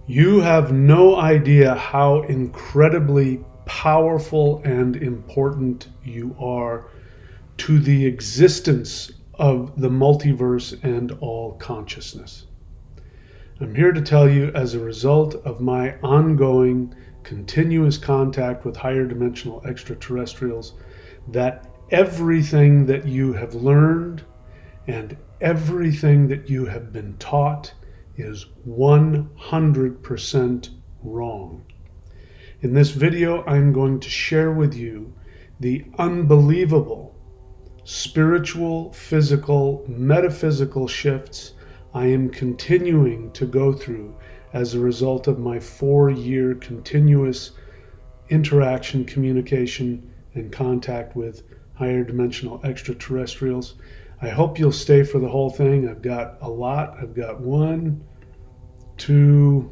You have no idea how incredibly powerful and important you are to the existence of the multiverse and all consciousness. I'm here to tell you, as a result of my ongoing, continuous contact with higher dimensional extraterrestrials, that everything that you have learned and everything that you have been taught is 100% wrong. In this video, I'm going to share with you the unbelievable spiritual, physical, metaphysical shifts I am continuing to go through as a result of my 4-year continuous interaction, communication, and contact with higher dimensional extraterrestrials. I hope you'll stay for the whole thing. I've got a lot. I've got 1, 2,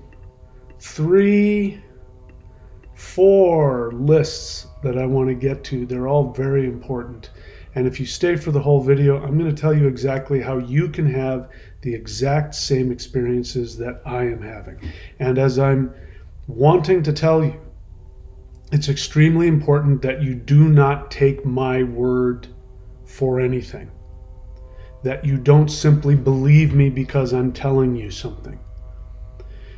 3, 4 lists that I want to get to. They're all very important. And if you stay for the whole video, I'm going to tell you exactly how you can have the exact same experiences that I am having. And as I'm wanting to tell you, it's extremely important that you do not take my word for anything. That you don't simply believe me because I'm telling you something.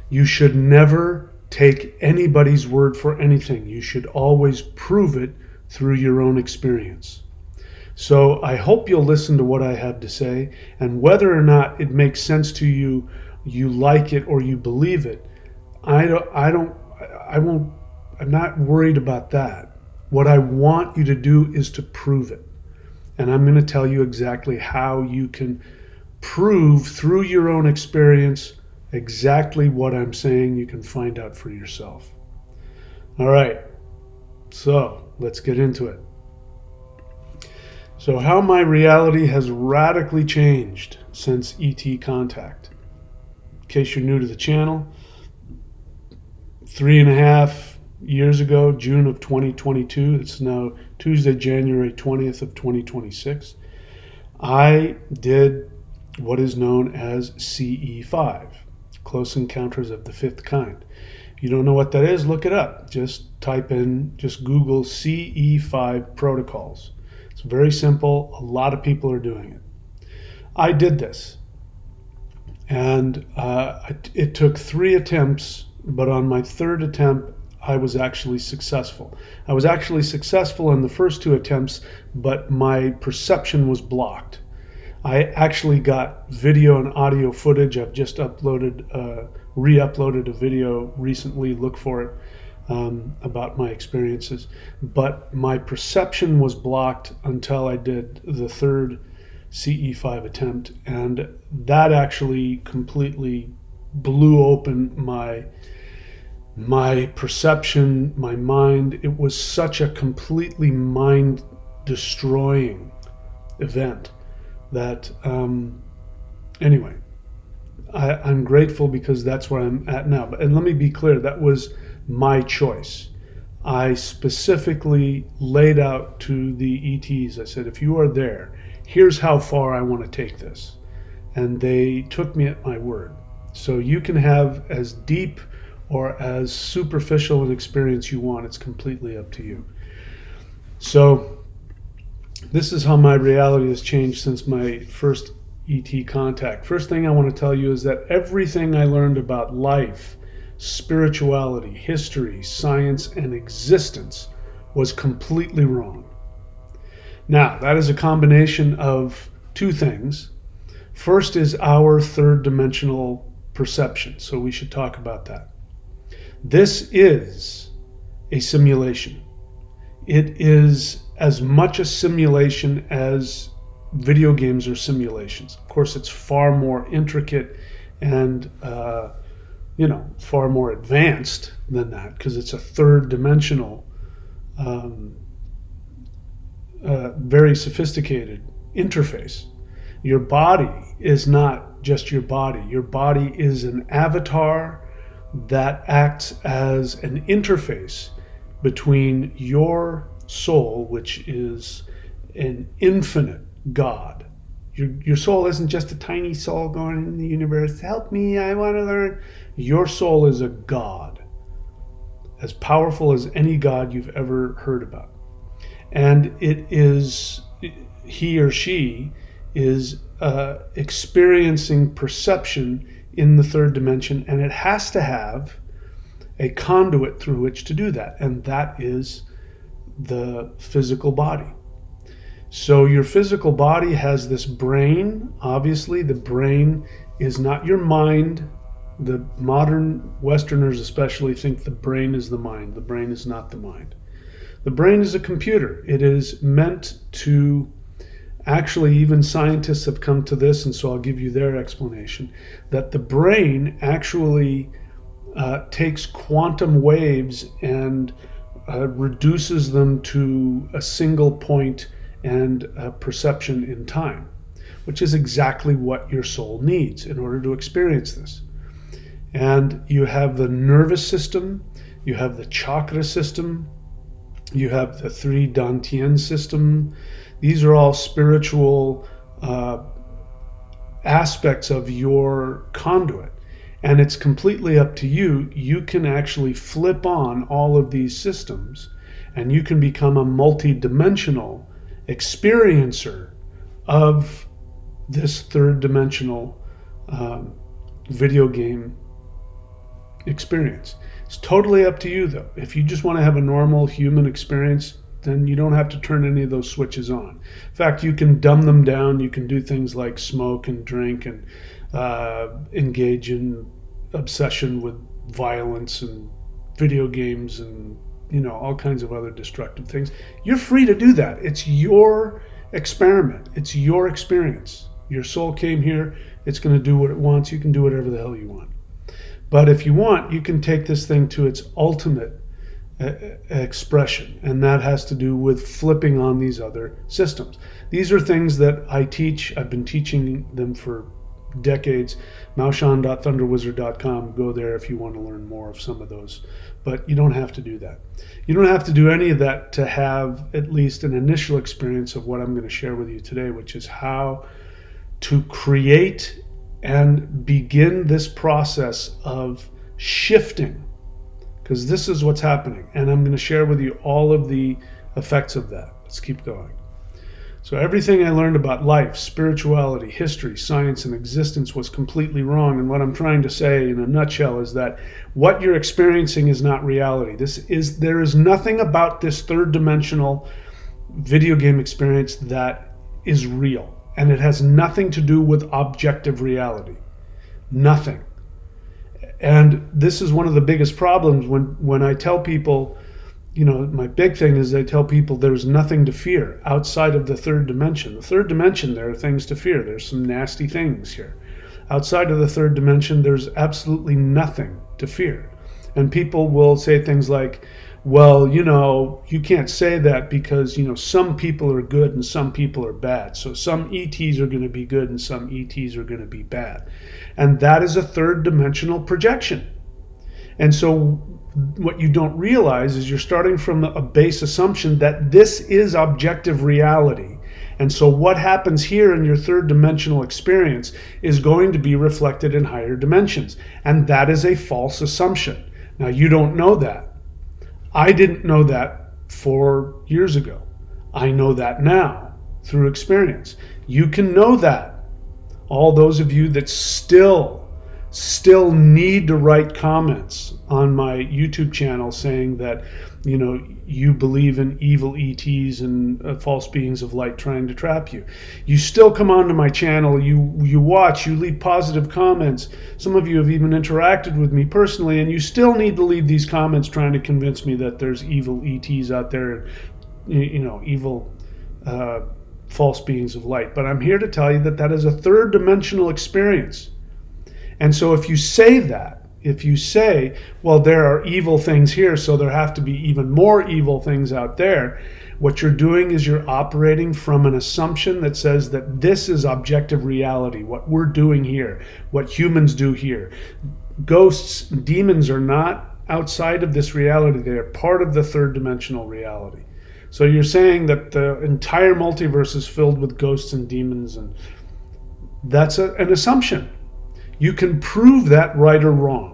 You should never take anybody's word for anything. You should always prove it through your own experience. So I hope you'll listen to what I have to say, and whether or not it makes sense to you, you like it or you believe it, I'm not worried about that. What I want you to do is to prove it. And I'm going to tell you exactly how you can prove through your own experience exactly what I'm saying. You can find out for yourself. All right, so let's get into it. So how my reality has radically changed since ET contact. In case you're new to the channel, 3.5 years ago, June of 2022, it's now Tuesday, January 20th of 2026, I did what is known as CE5, Close Encounters of the Fifth Kind. If you don't know what that is, look it up. Just Google CE5 protocols. It's very simple. A lot of people are doing it. I did this, and it took 3 attempts, but on my 3rd attempt, I was actually successful. I was actually successful in the first 2 attempts, but my perception was blocked. I actually got video and audio footage. I've just re-uploaded a video recently. Look for it. About my experiences, but my perception was blocked until I did the 3rd CE5 attempt, and that actually completely blew open my perception, my mind. It was such a completely mind destroying event that anyway, I'm grateful because that's where I'm at now. And let me be clear, that was my choice. I specifically laid out to the ETs, I said, if you are there, here's how far I want to take this. And they took me at my word. So you can have as deep or as superficial an experience you want. It's completely up to you. So this is how my reality has changed since my first ET contact. First thing I want to tell you is that everything I learned about life, spirituality, history, science, and existence was completely wrong. Now, that is a combination of 2 things. First is our 3rd dimensional perception, so we should talk about that. This is a simulation. It is as much a simulation as video games are simulations. Of course, it's far more intricate and far more advanced than that, because it's a 3rd dimensional, very sophisticated interface. Your body is not just your body. Your body is an avatar that acts as an interface between your soul, which is an infinite God, Your soul isn't just a tiny soul going in the universe. Help me, I want to learn. Your soul is a God, as powerful as any God you've ever heard about. And it is, he or she is experiencing perception in the third dimension, and it has to have a conduit through which to do that, and that is the physical body. So your physical body has this brain. Obviously, the brain is not your mind. The modern Westerners especially think the brain is the mind. The brain is not the mind. The brain is a computer. It is meant to, actually, even scientists have come to this, and so I'll give you their explanation, that the brain actually takes quantum waves and reduces them to a single point and perception in time, which is exactly what your soul needs in order to experience this. And you have the nervous system, you have the chakra system, you have the three Dantian system. These are all spiritual aspects of your conduit. And it's completely up to you. You can actually flip on all of these systems, and you can become a multi-dimensional experiencer of this third dimensional video game experience. It's totally up to you, though. If you just want to have a normal human experience, then you don't have to turn any of those switches on. In fact, you can dumb them down. You can do things like smoke and drink and engage in obsession with violence and video games and all kinds of other destructive things. You're free to do that. It's your experiment. It's your experience. Your soul came here. It's going to do what it wants. You can do whatever the hell you want. But if you want, you can take this thing to its ultimate expression, and that has to do with flipping on these other systems. These are things that I teach. I've been teaching them for decades. maoshan.thunderwizard.com. Go there if you want to learn more of some of those. But you don't have to do that. You don't have to do any of that to have at least an initial experience of what I'm going to share with you today, which is how to create and begin this process of shifting, because this is what's happening. And I'm going to share with you all of the effects of that. Let's keep going. So everything I learned about life, spirituality, history, science, and existence was completely wrong. And what I'm trying to say in a nutshell is that what you're experiencing is not reality. There is nothing about this third dimensional video game experience that is real. And it has nothing to do with objective reality. Nothing. And this is one of the biggest problems when I tell people, my big thing is I tell people there's nothing to fear outside of the third dimension. The third dimension, there are things to fear. There's some nasty things here. Outside of the third dimension, there's absolutely nothing to fear. And people will say things like, well, you can't say that because, some people are good and some people are bad. So some ETs are going to be good and some ETs are going to be bad. And that is a third dimensional projection. And so what you don't realize is you're starting from a base assumption that this is objective reality. And so what happens here in your third dimensional experience is going to be reflected in higher dimensions. And that is a false assumption. Now, you don't know that. I didn't know that 4 years ago. I know that now through experience. You can know that. All those of you that still need to write comments on my YouTube channel saying that, you believe in evil ETs and false beings of light trying to trap you. You still come onto my channel, you watch, you leave positive comments. Some of you have even interacted with me personally, and you still need to leave these comments trying to convince me that there's evil ETs out there, evil false beings of light. But I'm here to tell you that is a third dimensional experience. And so if you say that, if you say, well, there are evil things here, so there have to be even more evil things out there, what you're doing is you're operating from an assumption that says that this is objective reality, what we're doing here, what humans do here. Ghosts, demons are not outside of this reality. They are part of the third dimensional reality. So you're saying that the entire multiverse is filled with ghosts and demons and That's an assumption. You can prove that right or wrong.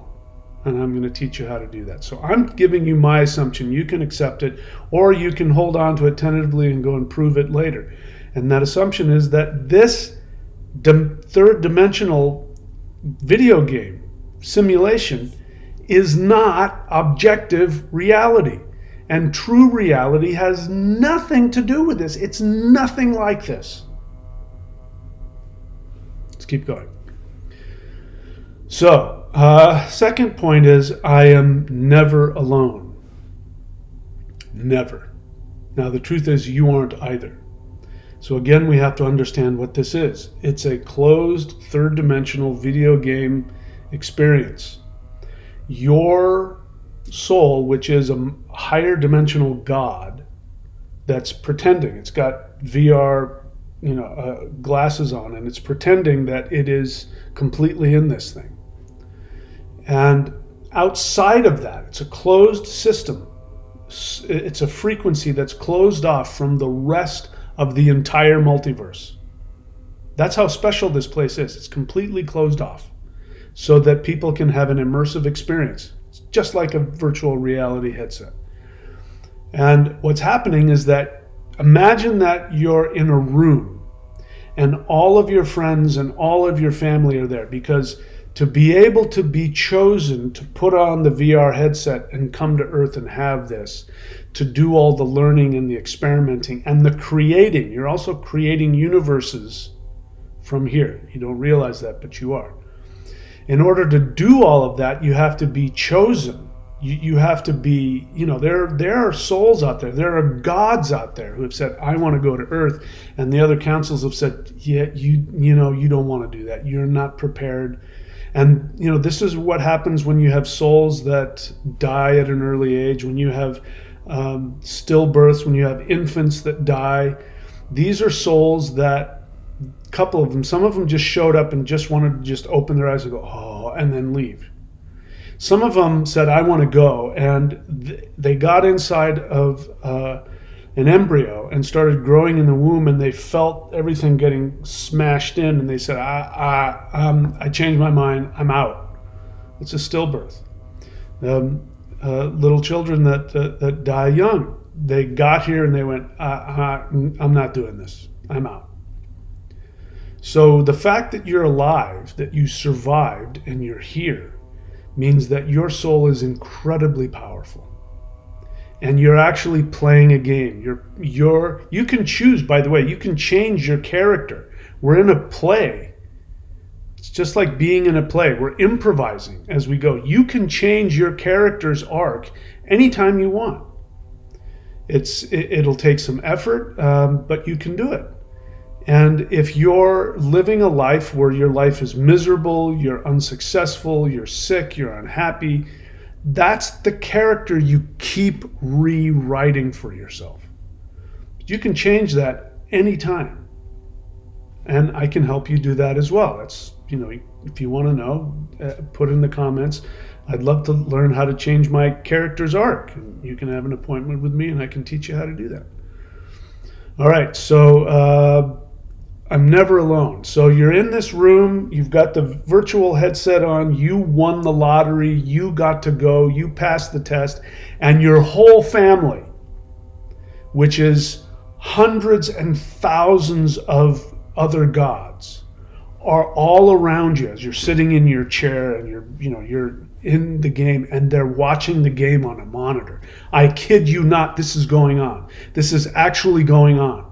And I'm going to teach you how to do that. So I'm giving you my assumption. You can accept it, or you can hold on to it tentatively and go and prove it later. And that assumption is that this third dimensional video game simulation is not objective reality. And true reality has nothing to do with this. It's nothing like this. Let's keep going. So, second point is, I am never alone. Never. Now, the truth is, you aren't either. So again, we have to understand what this is. It's a closed, third-dimensional video game experience. Your soul, which is a higher dimensional God that's pretending, it's got VR glasses on, and it's pretending that it is completely in this thing. And outside of that, it's a closed system. It's a frequency that's closed off from the rest of the entire multiverse. That's how special this place is. It's completely closed off so that people can have an immersive experience. It's just like a virtual reality headset. And what's happening is that, imagine that you're in a room and all of your friends and all of your family are there, because to be able to be chosen to put on the VR headset and come to Earth and have this, to do all the learning and the experimenting and the creating, you're also creating universes from here. You don't realize that, but you are. In order to do all of that, you have to be chosen. You have to be, there are souls out there. There are gods out there who have said, I want to go to Earth. And the other councils have said, yeah, you don't want to do that. You're not prepared. And, this is what happens when you have souls that die at an early age, when you have stillbirths, when you have infants that die. These are souls that, a couple of them, some of them just showed up and just wanted to just open their eyes and go, oh, and then leave. Some of them said, I want to go, and they got inside of an embryo and started growing in the womb, and they felt everything getting smashed in, and they said, I changed my mind, I'm out. It's a stillbirth. Little children that die young, they got here and they went, I'm not doing this, I'm out. So the fact that you're alive, that you survived and you're here, means that your soul is incredibly powerful. And you're actually playing a game. You can choose, by the way, you can change your character. We're in a play. It's just like being in a play. We're improvising as we go. You can change your character's arc anytime you want. It'll take some effort, but you can do it. And if you're living a life where your life is miserable, you're unsuccessful, you're sick, you're unhappy, that's the character you keep rewriting for yourself. You can change that anytime. And I can help you do that as well. That's, if you want to know, put in the comments. I'd love to learn how to change my character's arc. And you can have an appointment with me and I can teach you how to do that. All right, so I'm never alone. So you're in this room, you've got the virtual headset on, you won the lottery, you got to go, you passed the test, and your whole family, which is hundreds and thousands of other gods, are all around you as you're sitting in your chair and you're in the game, and they're watching the game on a monitor. I kid you not, this is going on. This is actually going on.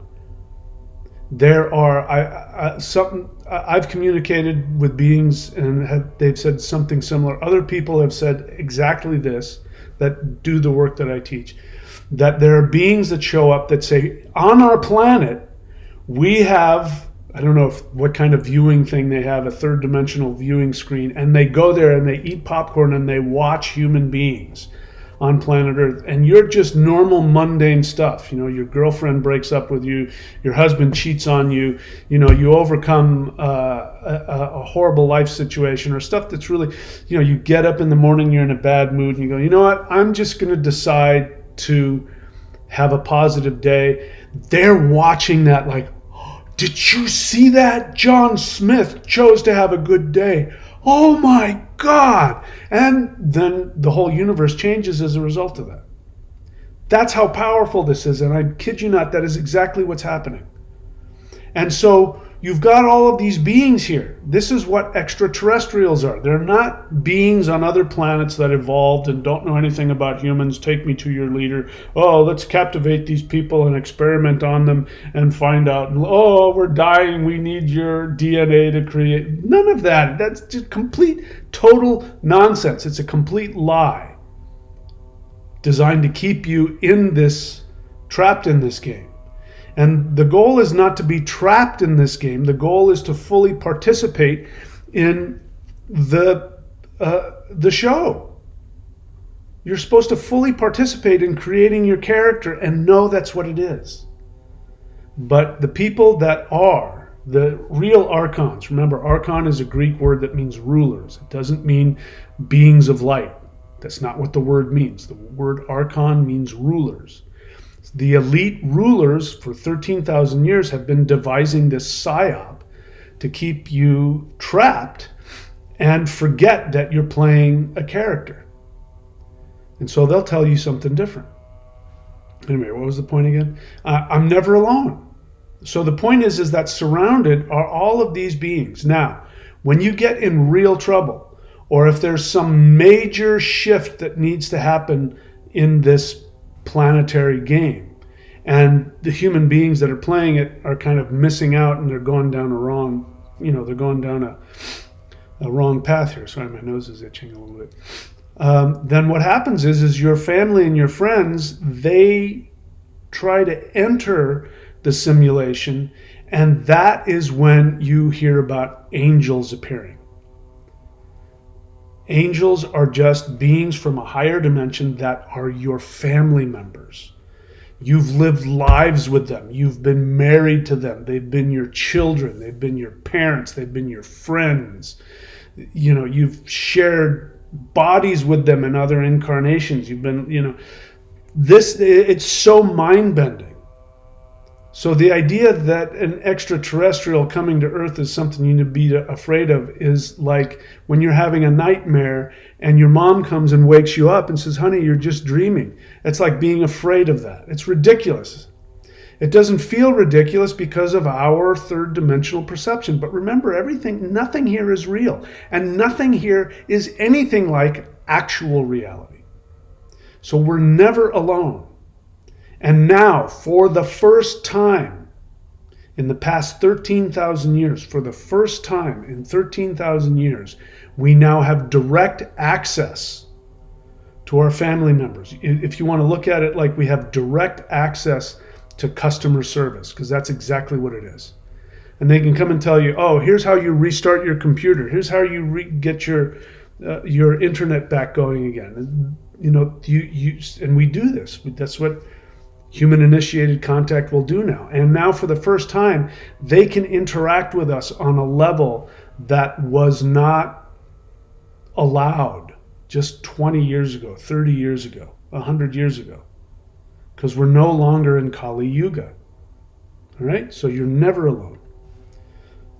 There are I've communicated with beings and they've said something similar. Other people have said exactly this, that do the work that I teach, that there are beings that show up that say, on our planet, we have, I don't know what kind of viewing thing they have, a third dimensional viewing screen, and they go there and they eat popcorn and they watch human beings on planet Earth, and you're just normal mundane stuff. Your girlfriend breaks up with you, your husband cheats on you, you overcome a horrible life situation or stuff that's really, you get up in the morning, you're in a bad mood, and you go, you know what, I'm just going to decide to have a positive day. They're watching that like, oh, Did you see that? John Smith chose to have a good day. Oh my God. And then the whole universe changes as a result of that. That's how powerful this is. And I kid you not, that is exactly what's happening. And so you've got all of these beings here. This is what extraterrestrials are. They're not beings on other planets that evolved and don't know anything about humans. Take me to your leader. Oh, let's captivate these people and experiment on them and find out, oh, we're dying. We need your DNA to create. None of that. That's just complete, total nonsense. It's a complete lie designed to keep you in this, trapped in this game. And the goal is not to be trapped in this game. The goal is to fully participate in the show. You're supposed to fully participate in creating your character and know that's what it is. But the people that are the real archons, remember, archon is a Greek word that means rulers. It doesn't mean beings of light. That's not what the word means. The word archon means rulers. The elite rulers for 13,000 years have been devising this psyop to keep you trapped and forget that you're playing a character. And so they'll tell you something different. Anyway, what was the point again? I'm never alone. So the point is that surrounded are all of these beings. Now, when you get in real trouble, or if there's some major shift that needs to happen in this planetary game, and the human beings that are playing it are kind of missing out, and they're going down a wrong, they're going down a wrong path here. Sorry, my nose is itching a little bit. Then what happens is your family and your friends, they try to enter the simulation, and that is when you hear about angels appearing. Angels are just beings from a higher dimension that are your family members. You've lived lives with them. You've been married to them. They've been your children. They've been your parents. They've been your friends. You've shared bodies with them in other incarnations. You've been, it's so mind-bending. So the idea that an extraterrestrial coming to Earth is something you need to be afraid of is like when you're having a nightmare and your mom comes and wakes you up and says, honey, you're just dreaming. It's like being afraid of that. It's ridiculous. It doesn't feel ridiculous because of our third dimensional perception. But remember, nothing here is real. And nothing here is anything like actual reality. So we're never alone. And now, for the first time in the past 13,000 years, for the first time in 13,000 years, we now have direct access to our family members. If you want to look at it like we have direct access to customer service, because that's exactly what it is. And they can come and tell you, oh, here's how you restart your computer. Here's how you get your internet back going again. And, and we do this. That's what human-initiated contact will do now. And now for the first time, they can interact with us on a level that was not allowed just 20 years ago, 30 years ago, 100 years ago, because we're no longer in Kali Yuga. All right? So you're never alone.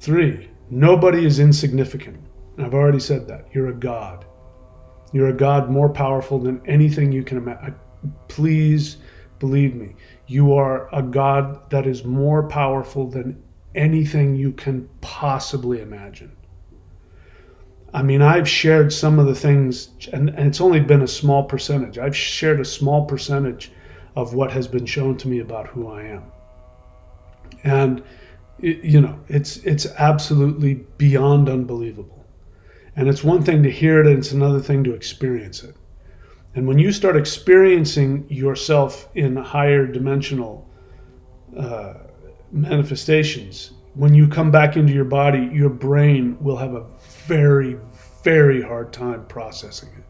3, nobody is insignificant. I've already said that. You're a god. You're a god more powerful than anything you can imagine. Please believe me, you are a God that is more powerful than anything you can possibly imagine. I mean, I've shared some of the things, and it's only been a small percentage. I've shared a small percentage of what has been shown to me about who I am. And, it's absolutely beyond unbelievable. And it's one thing to hear it, and it's another thing to experience it. And when you start experiencing yourself in higher dimensional manifestations, when you come back into your body, your brain will have a very, very hard time processing it.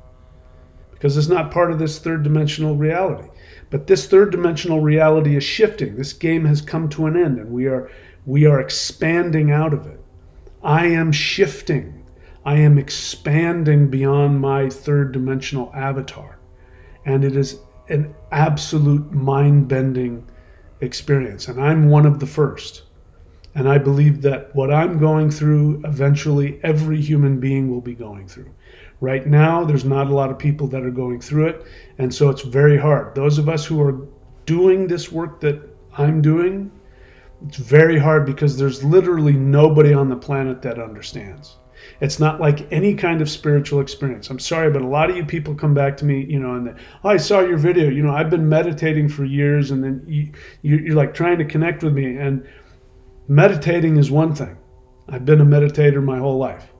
Because it's not part of this third dimensional reality. But this third dimensional reality is shifting. This game has come to an end, and we are expanding out of it. I am shifting. I am expanding beyond my third dimensional avatar. And it is an absolute mind-bending experience. And I'm one of the first. And I believe that what I'm going through, eventually every human being will be going through. Right now, there's not a lot of people that are going through it. And so it's very hard. Those of us who are doing this work that I'm doing, it's very hard because there's literally nobody on the planet that understands. It's not like any kind of spiritual experience. I'm sorry, but a lot of you people come back to me, and oh, I saw your video. I've been meditating for years, and then you're like trying to connect with me. And meditating is one thing. I've been a meditator my whole life.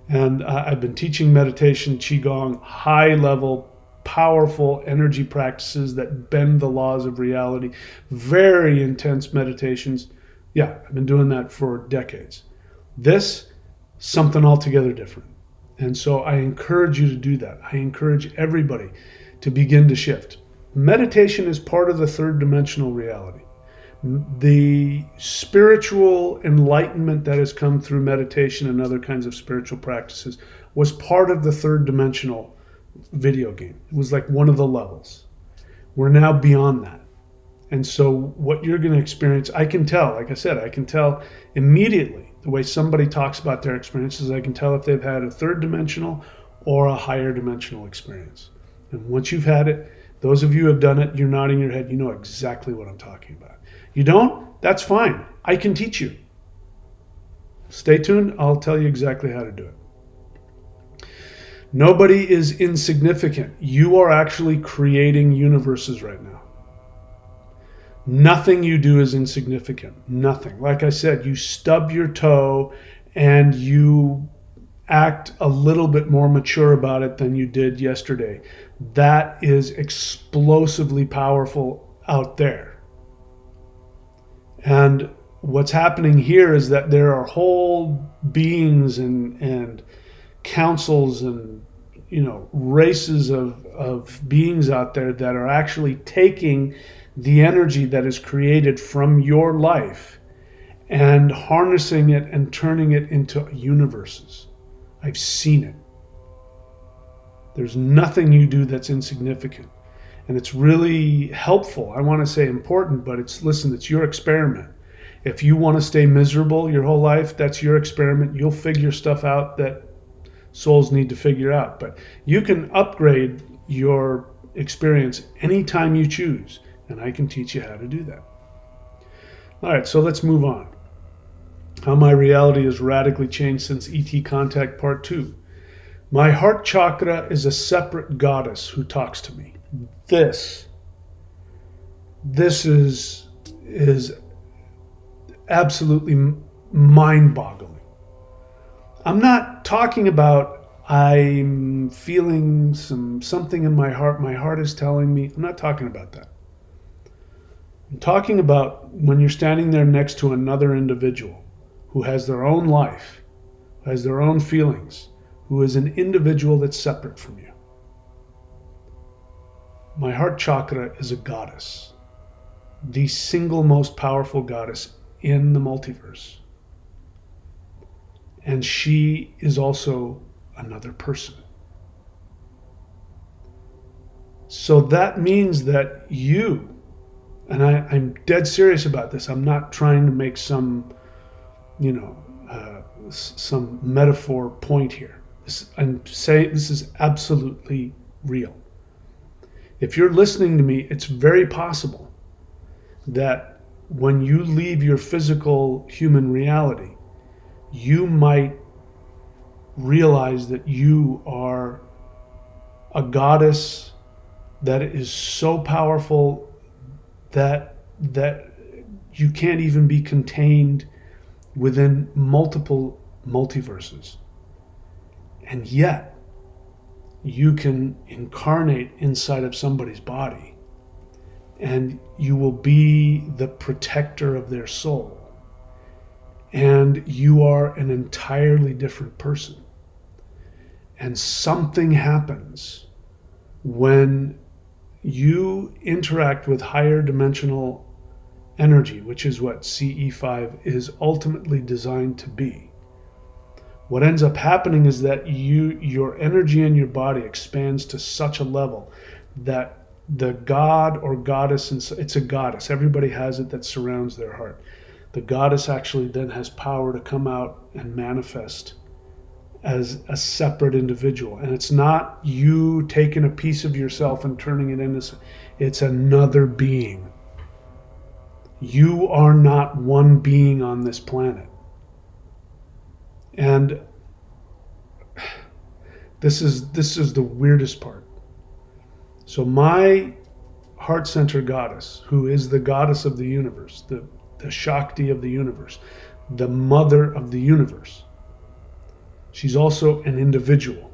And I've been teaching meditation, Qigong, high level, powerful energy practices that bend the laws of reality, very intense meditations. Yeah, I've been doing that for decades. This, something altogether different. And so I encourage you to do that. I encourage everybody to begin to shift. Meditation is part of the third dimensional reality. The spiritual enlightenment that has come through meditation and other kinds of spiritual practices was part of the third dimensional video game. It was like one of the levels. We're now beyond that. And so what you're going to experience, I can tell, like I said, I can tell immediately the way somebody talks about their experiences. I can tell if they've had a third dimensional or a higher dimensional experience. And once you've had it, those of you who have done it, you're nodding your head, you know exactly what I'm talking about. You don't? That's fine. I can teach you. Stay tuned. I'll tell you exactly how to do it. Nobody is insignificant. You are actually creating universes right now. Nothing you do is insignificant. Nothing. Like I said, you stub your toe and you act a little bit more mature about it than you did yesterday. That is explosively powerful out there. And what's happening here is that there are whole beings and councils and races of beings out there that are actually taking the energy that is created from your life and harnessing it and turning it into universes. I've seen it. There's nothing you do that's insignificant. And it's really helpful. I want to say important, but it's your experiment. If you want to stay miserable your whole life, that's your experiment. You'll figure stuff out that souls need to figure out. But you can upgrade your experience anytime you choose. And I can teach you how to do that. All right, so let's move on. How my reality has radically changed since ET Contact Part 2. My heart chakra is a separate goddess who talks to me. This is absolutely mind-boggling. I'm not talking about I'm feeling something in my heart is telling me. I'm not talking about that. I'm talking about when you're standing there next to another individual who has their own life, who has their own feelings, who is an individual that's separate from you. My heart chakra is a goddess, the single most powerful goddess in the multiverse. And she is also another person. So that means that you, and I'm dead serious about this, I'm not trying to make some metaphor point here. I'm saying this is absolutely real. If you're listening to me, it's very possible that when you leave your physical human reality, you might realize that you are a goddess that is so powerful that you can't even be contained within multiple multiverses. And yet, you can incarnate inside of somebody's body and you will be the protector of their soul. And you are an entirely different person. And something happens when you interact with higher dimensional energy, which is what CE5 is ultimately designed to be. What ends up happening is that your energy in your body expands to such a level that the god or goddess, it's a goddess, everybody has it, that surrounds their heart. the goddess actually then has power to come out and manifest as a separate individual. And it's not you taking a piece of yourself and turning it into, it's another being. You are not one being on this planet. And this is the weirdest part. So my heart center goddess, who is the goddess of the universe, the Shakti of the universe, the mother of the universe, she's also an individual.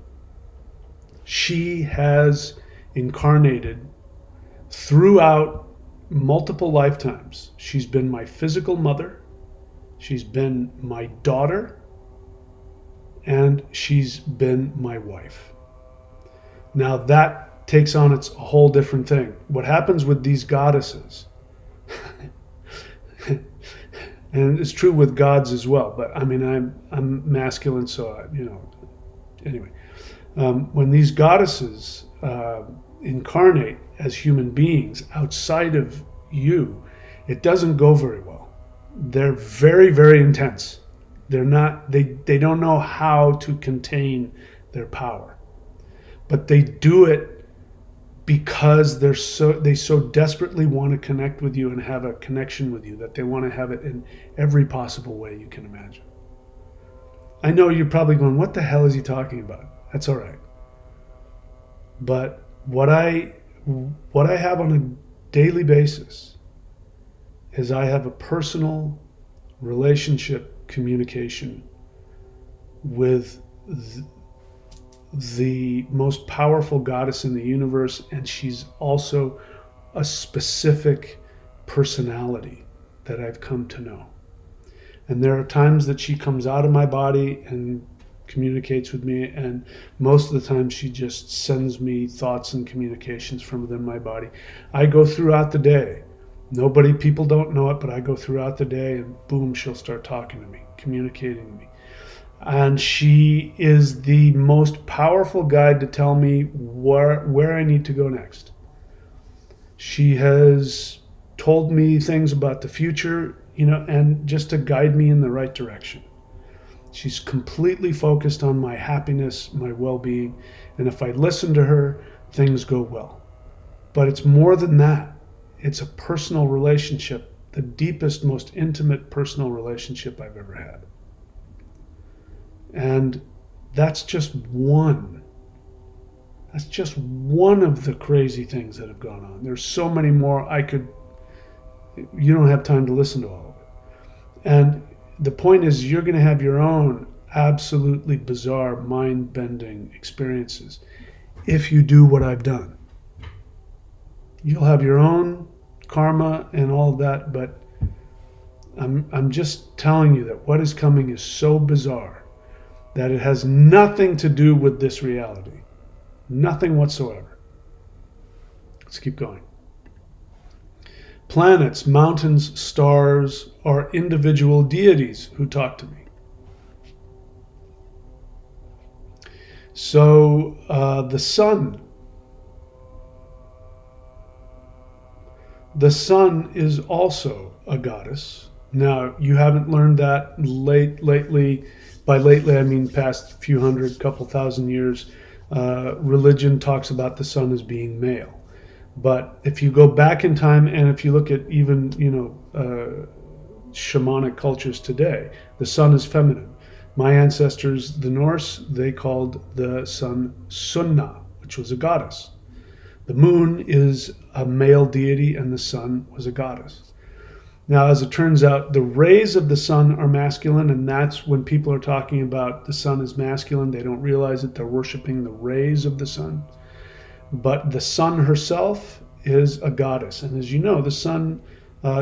She has incarnated throughout multiple lifetimes. She's been my physical mother, she's been my daughter, and she's been my wife. Now that takes on its a whole different thing. What happens with these goddesses, and it's true with gods as well, but I mean, I'm masculine, so anyway. When these goddesses incarnate as human beings outside of you, it doesn't go very well. They're very, very intense. They don't know how to contain their power, but they do it because they so desperately want to connect with you and have a connection with you that they want to have it in every possible way you can imagine. I know you're probably going, what the hell is he talking about? That's all right. But what I have on a daily basis is I have a personal relationship communication with the most powerful goddess in the universe, and she's also a specific personality that I've come to know. And there are times that she comes out of my body and communicates with me, and most of the time she just sends me thoughts and communications from within my body. I go throughout the day. People don't know it, but I go throughout the day and boom, she'll start talking to me, communicating with me. And she is the most powerful guide to tell me where I need to go next. She has told me things about the future, and just to guide me in the right direction. She's completely focused on my happiness, my well-being, and if I listen to her, things go well. But it's more than that. It's a personal relationship, the deepest, most intimate personal relationship I've ever had. And that's just one. That's just one of the crazy things that have gone on. There's so many more you don't have time to listen to all of it. And the point is, you're going to have your own absolutely bizarre, mind-bending experiences if you do what I've done. You'll have your own karma and all of that, but I'm just telling you that what is coming is so bizarre that it has nothing to do with this reality. Nothing whatsoever. Let's keep going. Planets, mountains, stars are individual deities who talk to me. So the sun is also a goddess. Now, you haven't learned that lately. By lately, I mean past few hundred, couple thousand years. Religion talks about the sun as being male. But if you go back in time, and if you look at even, shamanic cultures today, the sun is feminine. My ancestors, the Norse, they called the sun Sunna, which was a goddess. The moon is a male deity, and the sun was a goddess. Now, as it turns out, the rays of the sun are masculine, and that's when people are talking about the sun is masculine. They don't realize it. They're worshiping the rays of the sun. But the sun herself is a goddess. And as you know, the sun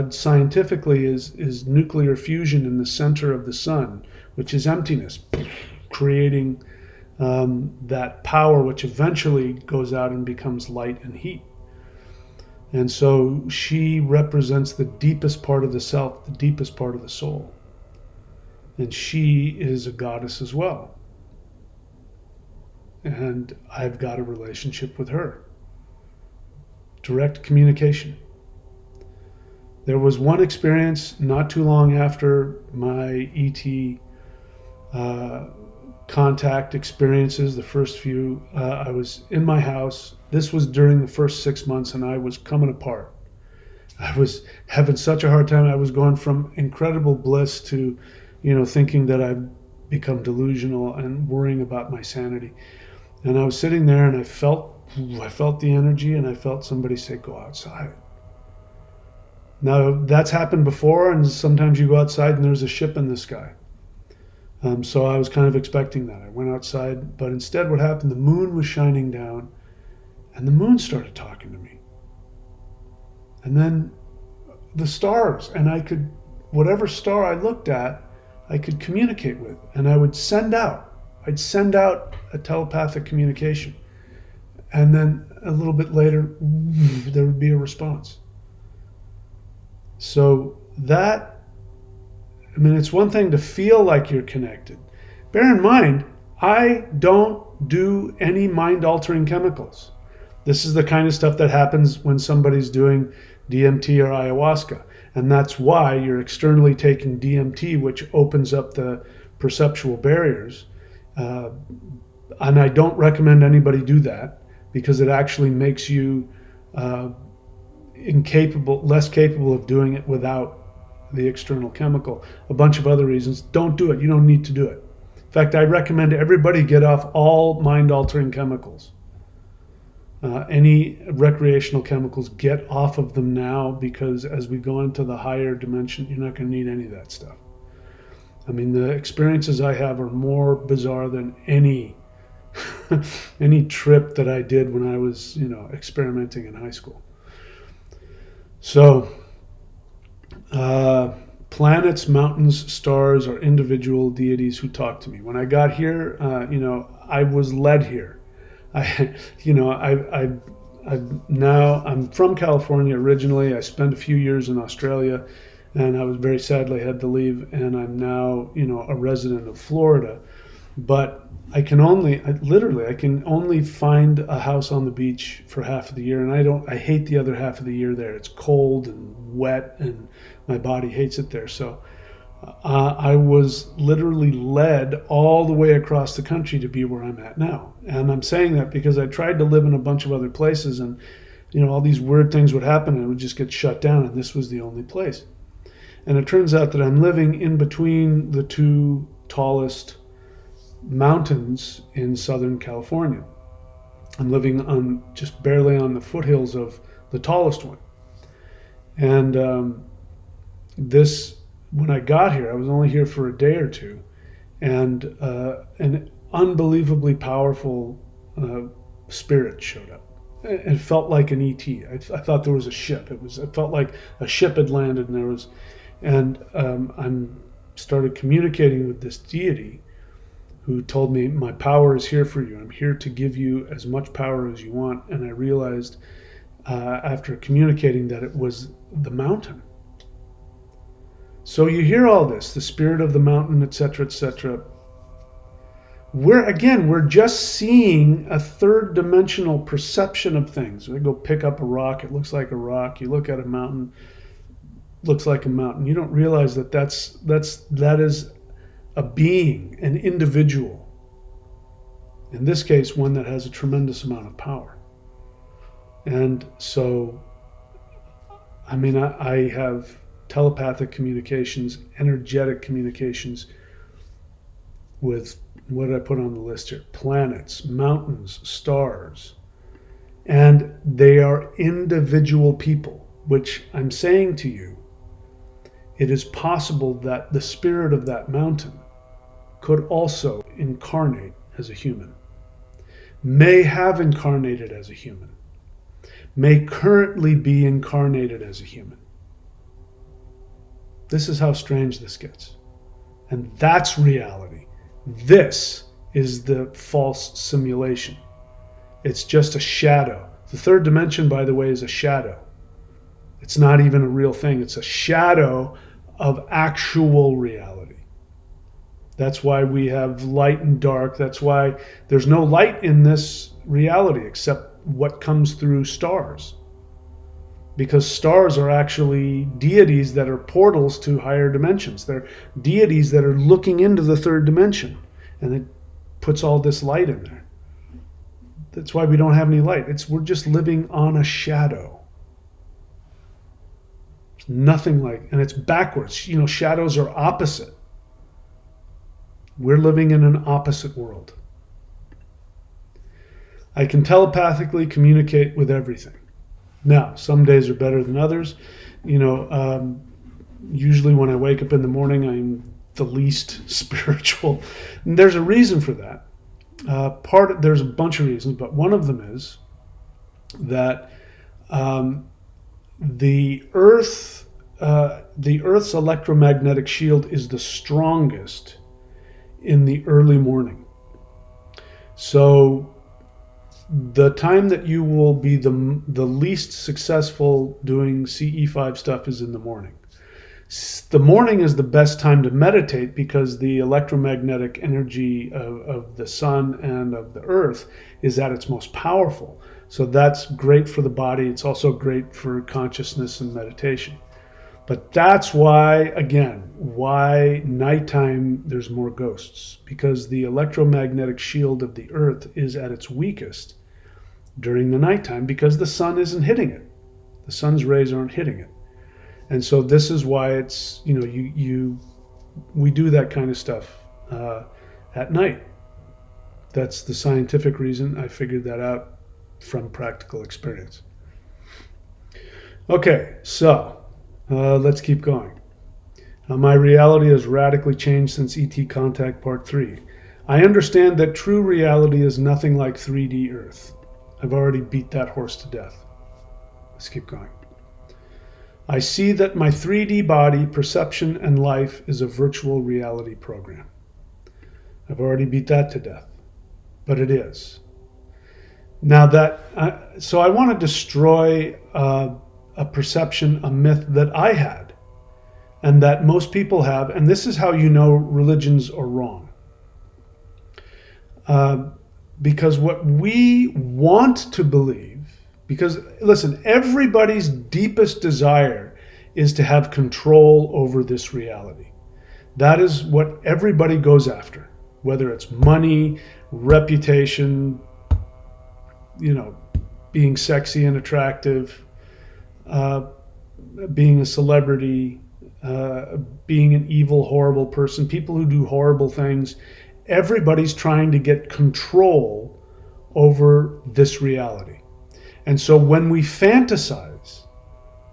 scientifically is nuclear fusion in the center of the sun, which is emptiness, creating that power which eventually goes out and becomes light and heat. And so she represents the deepest part of the self, the deepest part of the soul. And she is a goddess as well. And I've got a relationship with her. Direct communication. There was one experience not too long after my ET uh, contact experiences, the first few. I was in my house. This was during the first 6 months, and I was coming apart. I was having such a hard time. I was going from incredible bliss to, thinking that I've become delusional and worrying about my sanity. And I was sitting there, and I felt the energy, and I felt somebody say, "Go outside." Now that's happened before, and sometimes you go outside and there's a ship in the sky. So I was kind of expecting that. I went outside, but instead, what happened? The moon was shining down, and the moon started talking to me. And then the stars, and whatever star I looked at, I could communicate with, and I'd send out a telepathic communication. And then a little bit later, there would be a response. So it's one thing to feel like you're connected. Bear in mind, I don't do any mind-altering chemicals. This is the kind of stuff that happens when somebody's doing DMT or ayahuasca. And that's why you're externally taking DMT, which opens up the perceptual barriers. And I don't recommend anybody do that, because it actually makes you less capable of doing it without the external chemical. A bunch of other reasons. Don't do it. You don't need to do it. In fact, I recommend everybody get off all mind-altering chemicals. Any recreational chemicals, get off of them now, because as we go into the higher dimension, you're not going to need any of that stuff. The experiences I have are more bizarre than any trip that I did when I was, experimenting in high school. So, planets, mountains, stars are individual deities who talk to me. When I got here, I was led here. I'm from California originally. I spent a few years in Australia, and I was very sadly had to leave, and I'm now, a resident of Florida. But I can only find a house on the beach for half of the year, and I hate the other half of the year there. It's cold and wet, and my body hates it there. So I was literally led all the way across the country to be where I'm at now. And I'm saying that because I tried to live in a bunch of other places, and all these weird things would happen, and it would just get shut down, and this was the only place. And it turns out that I'm living in between the two tallest mountains in Southern California. I'm living on just barely on the foothills of the tallest one. And when I got here, I was only here for a day or two, and an unbelievably powerful spirit showed up. It felt like an ET. I thought there was a ship. It felt like a ship had landed, and I'm started communicating with this deity, who told me, "My power is here for you. I'm here to give you as much power as you want." And I realized after communicating that it was the mountain. So you hear all this, the spirit of the mountain, etc., etc. We're just seeing a third dimensional perception of things. We go pick up a rock, it looks like a rock. You look at a mountain, looks like a mountain. You don't realize that is a being, an individual. In this case, one that has a tremendous amount of power. And so, I have telepathic communications, energetic communications with, what did I put on the list here? Planets, mountains, stars. And they are individual people, which I'm saying to you, it is possible that the spirit of that mountain could also incarnate as a human, may have incarnated as a human, may currently be incarnated as a human. This is how strange this gets. And that's reality. This is the false simulation. It's just a shadow. The third dimension, by the way, is a shadow. It's not even a real thing. It's a shadow of actual reality. That's why we have light and dark. That's why there's no light in this reality except what comes through stars. because stars are actually deities that are portals to higher dimensions. They're deities that are looking into the third dimension, and it puts all this light in there. That's why we don't have any light. We're just living on a shadow. It's nothing like, and it's backwards. You know, shadows are opposite. We're living in an opposite world. I can telepathically communicate with everything. Now, some days are better than others. You know, usually when I wake up in the morning, I'm the least spiritual. And there's a reason for that. There's a bunch of reasons, but one of them is that the Earth's electromagnetic shield is the strongest in the early morning. So the time that you will be the least successful doing CE5 stuff is in the morning. The morning is the best time to meditate because the electromagnetic energy of the sun and of the earth is at its most powerful. So that's great for the body. It's also great for consciousness and meditation. But that's why, again, why nighttime there's more ghosts, because the electromagnetic shield of the earth is at its weakest during the nighttime because the sun isn't hitting it. The sun's rays aren't hitting it. And so this is why it's, you know, we do that kind of stuff at night. That's the scientific reason. I figured that out from practical experience. Okay, so let's keep going. My reality has radically changed since ET Contact Part 3. I understand that true reality is nothing like 3D Earth. I've already beat that horse to death. Let's keep going. I see that my 3D body, perception, and life is a virtual reality program. I've already beat that to death, but it is. Now so I want to destroy a perception, a myth that I had, and that most people have, and this is how you know religions are wrong. Because what we want to believe, because listen, everybody's deepest desire is to have control over this reality. That is what everybody goes after, whether it's money, reputation, you know, being sexy and attractive, being a celebrity, being an evil, horrible person, people who do horrible things. Everybody's trying to get control over this reality. And so when we fantasize,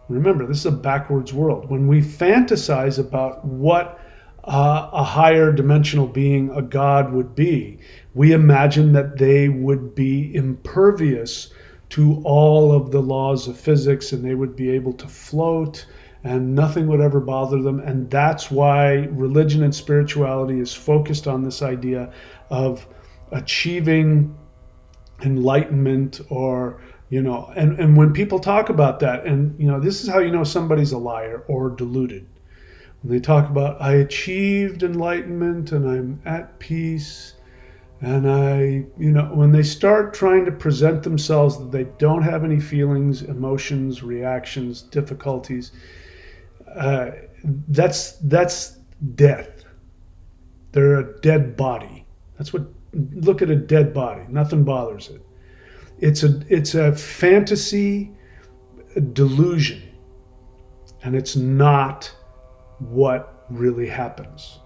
remember, this is a backwards world. When we fantasize about what a higher dimensional being, a God, would be, we imagine that they would be impervious to all of the laws of physics and they would be able to float and nothing would ever bother them. And that's why religion and spirituality is focused on this idea of achieving enlightenment, or, you know, and when people talk about that, and, you know, this is how you know somebody's a liar or deluded. When they talk about, I achieved enlightenment and I'm at peace, and when they start trying to present themselves that they don't have any feelings, emotions, reactions, difficulties, that's death. They're a dead body. Look at a dead body. Nothing bothers it. It's a fantasy, a delusion, and it's not what really happens.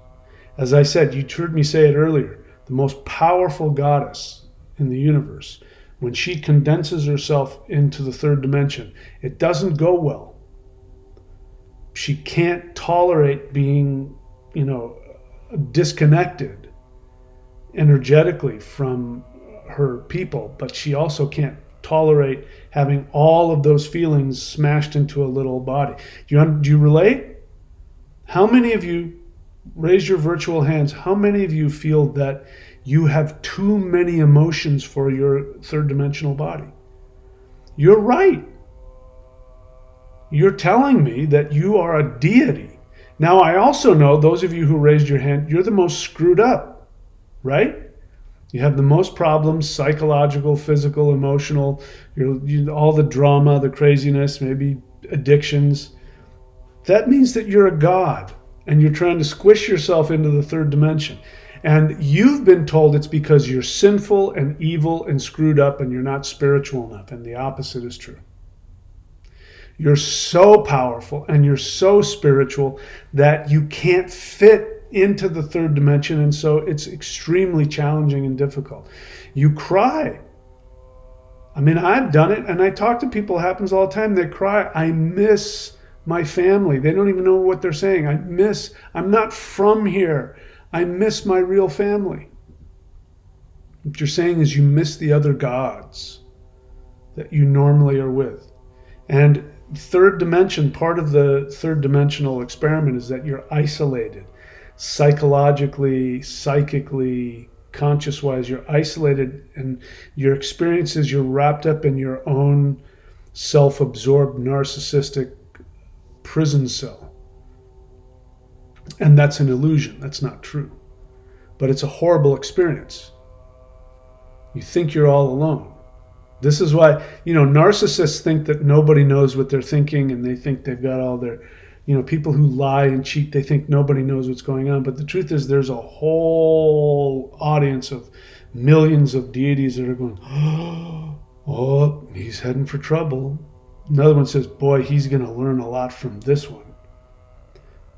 As I said, you heard me say it earlier, the most powerful goddess in the universe, when she condenses herself into the third dimension, it doesn't go well. She can't tolerate being, disconnected energetically from her people, but she also can't tolerate having all of those feelings smashed into a little body. Do you relate? How many of you, raise your virtual hands, how many of you feel that you have too many emotions for your third dimensional body? You're right. You're telling me that you are a deity. Now, I also know, those of you who raised your hand, you're the most screwed up, right? You have the most problems, psychological, physical, emotional, all the drama, the craziness, maybe addictions. That means that you're a god and you're trying to squish yourself into the third dimension. And you've been told it's because you're sinful and evil and screwed up and you're not spiritual enough. And the opposite is true. You're so powerful and you're so spiritual that you can't fit into the third dimension. And so it's extremely challenging and difficult. You cry. I mean, I've done it and I talk to people, it happens all the time. They cry. I miss my family. They don't even know what they're saying. I'm not from here. I miss my real family. What you're saying is you miss the other gods that you normally are with. And third dimension, part of the third dimensional experiment is that you're isolated. Psychologically, psychically, conscious-wise, you're isolated, and your experiences, you're wrapped up in your own self-absorbed, narcissistic prison cell. And that's an illusion. That's not true. But it's a horrible experience. You think you're all alone. This is why, narcissists think that nobody knows what they're thinking, and they think they've got all their, people who lie and cheat, they think nobody knows what's going on. But the truth is there's a whole audience of millions of deities that are going, oh, he's heading for trouble. Another one says, boy, he's going to learn a lot from this one.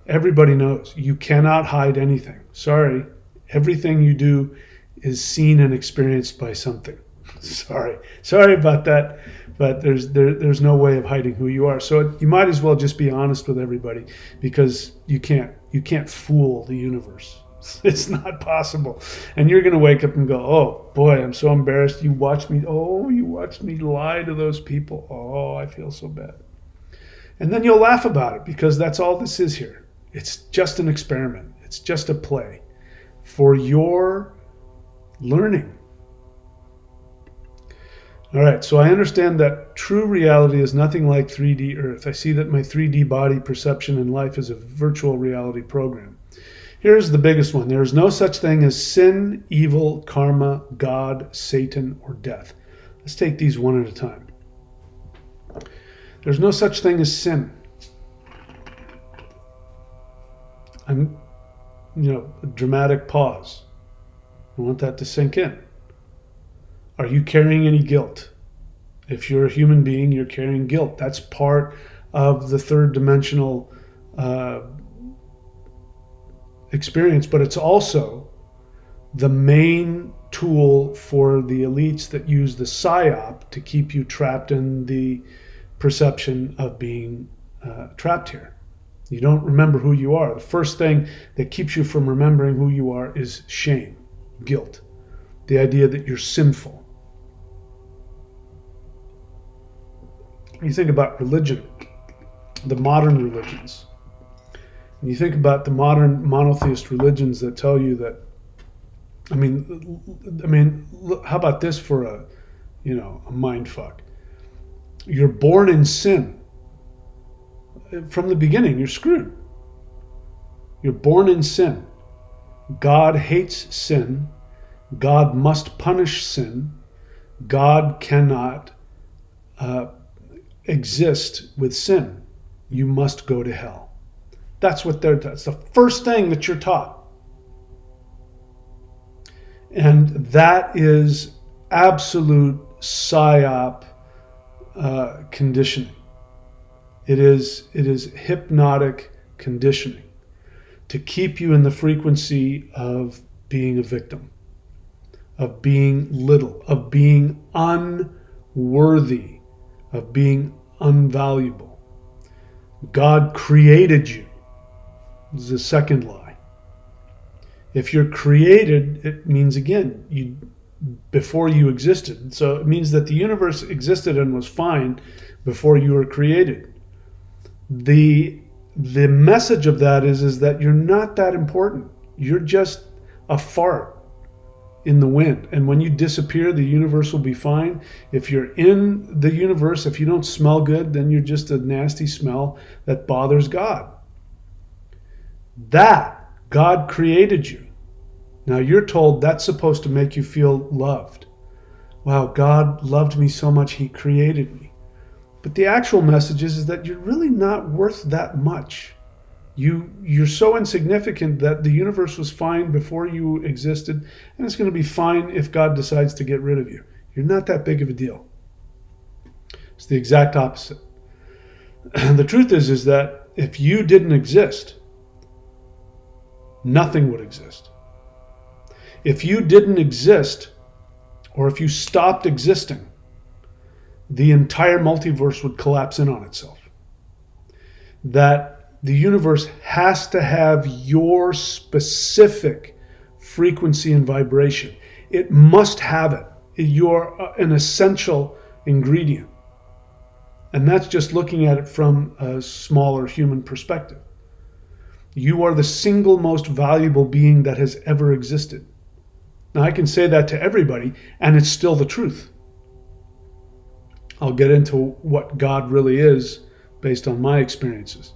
Everybody knows you cannot hide anything. Sorry. Everything you do is seen and experienced by something. Sorry about that, but there's no way of hiding who you are. So you might as well just be honest with everybody, because you can't fool the universe. It's not possible. And you're going to wake up and go, oh boy, I'm so embarrassed. You watched me lie to those people. Oh, I feel so bad. And then you'll laugh about it, because that's all this is here. It's just an experiment. It's just a play for your learning. All right, so I understand that true reality is nothing like 3D Earth. I see that my 3D body perception in life is a virtual reality program. Here's the biggest one. There is no such thing as sin, evil, karma, God, Satan, or death. Let's take these one at a time. There's no such thing as sin. A dramatic pause. I want that to sink in. Are you carrying any guilt? If you're a human being, you're carrying guilt. That's part of the third dimensional experience, but it's also the main tool for the elites that use the psyop to keep you trapped in the perception of being trapped here. You don't remember who you are. The first thing that keeps you from remembering who you are is shame, guilt, the idea that you're sinful. You think about religion, the modern religions, and you think about the modern monotheist religions that tell you that, how about this for a mind fuck? You're born in sin. From the beginning, you're screwed. You're born in sin. God hates sin. God must punish sin. God cannot exist with sin. You must go to hell. That's the first thing that you're taught. And that is absolute psyop conditioning. It is hypnotic conditioning to keep you in the frequency of being a victim, of being little, of being unworthy, of being unvaluable. God created you. This is the second lie. If you're created, it means, again, before you existed. So it means that the universe existed and was fine before you were created. The message of that is that you're not that important. You're just a fart in the wind. And when you disappear, the universe will be fine. If you're in the universe, if you don't smell good, then you're just a nasty smell that bothers God. That God created you. Now you're told that's supposed to make you feel loved. Wow, God loved me so much, he created me. But the actual message is that you're really not worth that much. You're so insignificant that the universe was fine before you existed, and it's going to be fine if God decides to get rid of you. You're not that big of a deal. It's the exact opposite. The truth is that if you didn't exist, nothing would exist. If you didn't exist, or if you stopped existing, the entire multiverse would collapse in on itself. That the universe has to have your specific frequency and vibration. It must have it. You're an essential ingredient. And that's just looking at it from a smaller human perspective. You are the single most valuable being that has ever existed. Now, I can say that to everybody, and it's still the truth. I'll get into what God really is based on my experiences.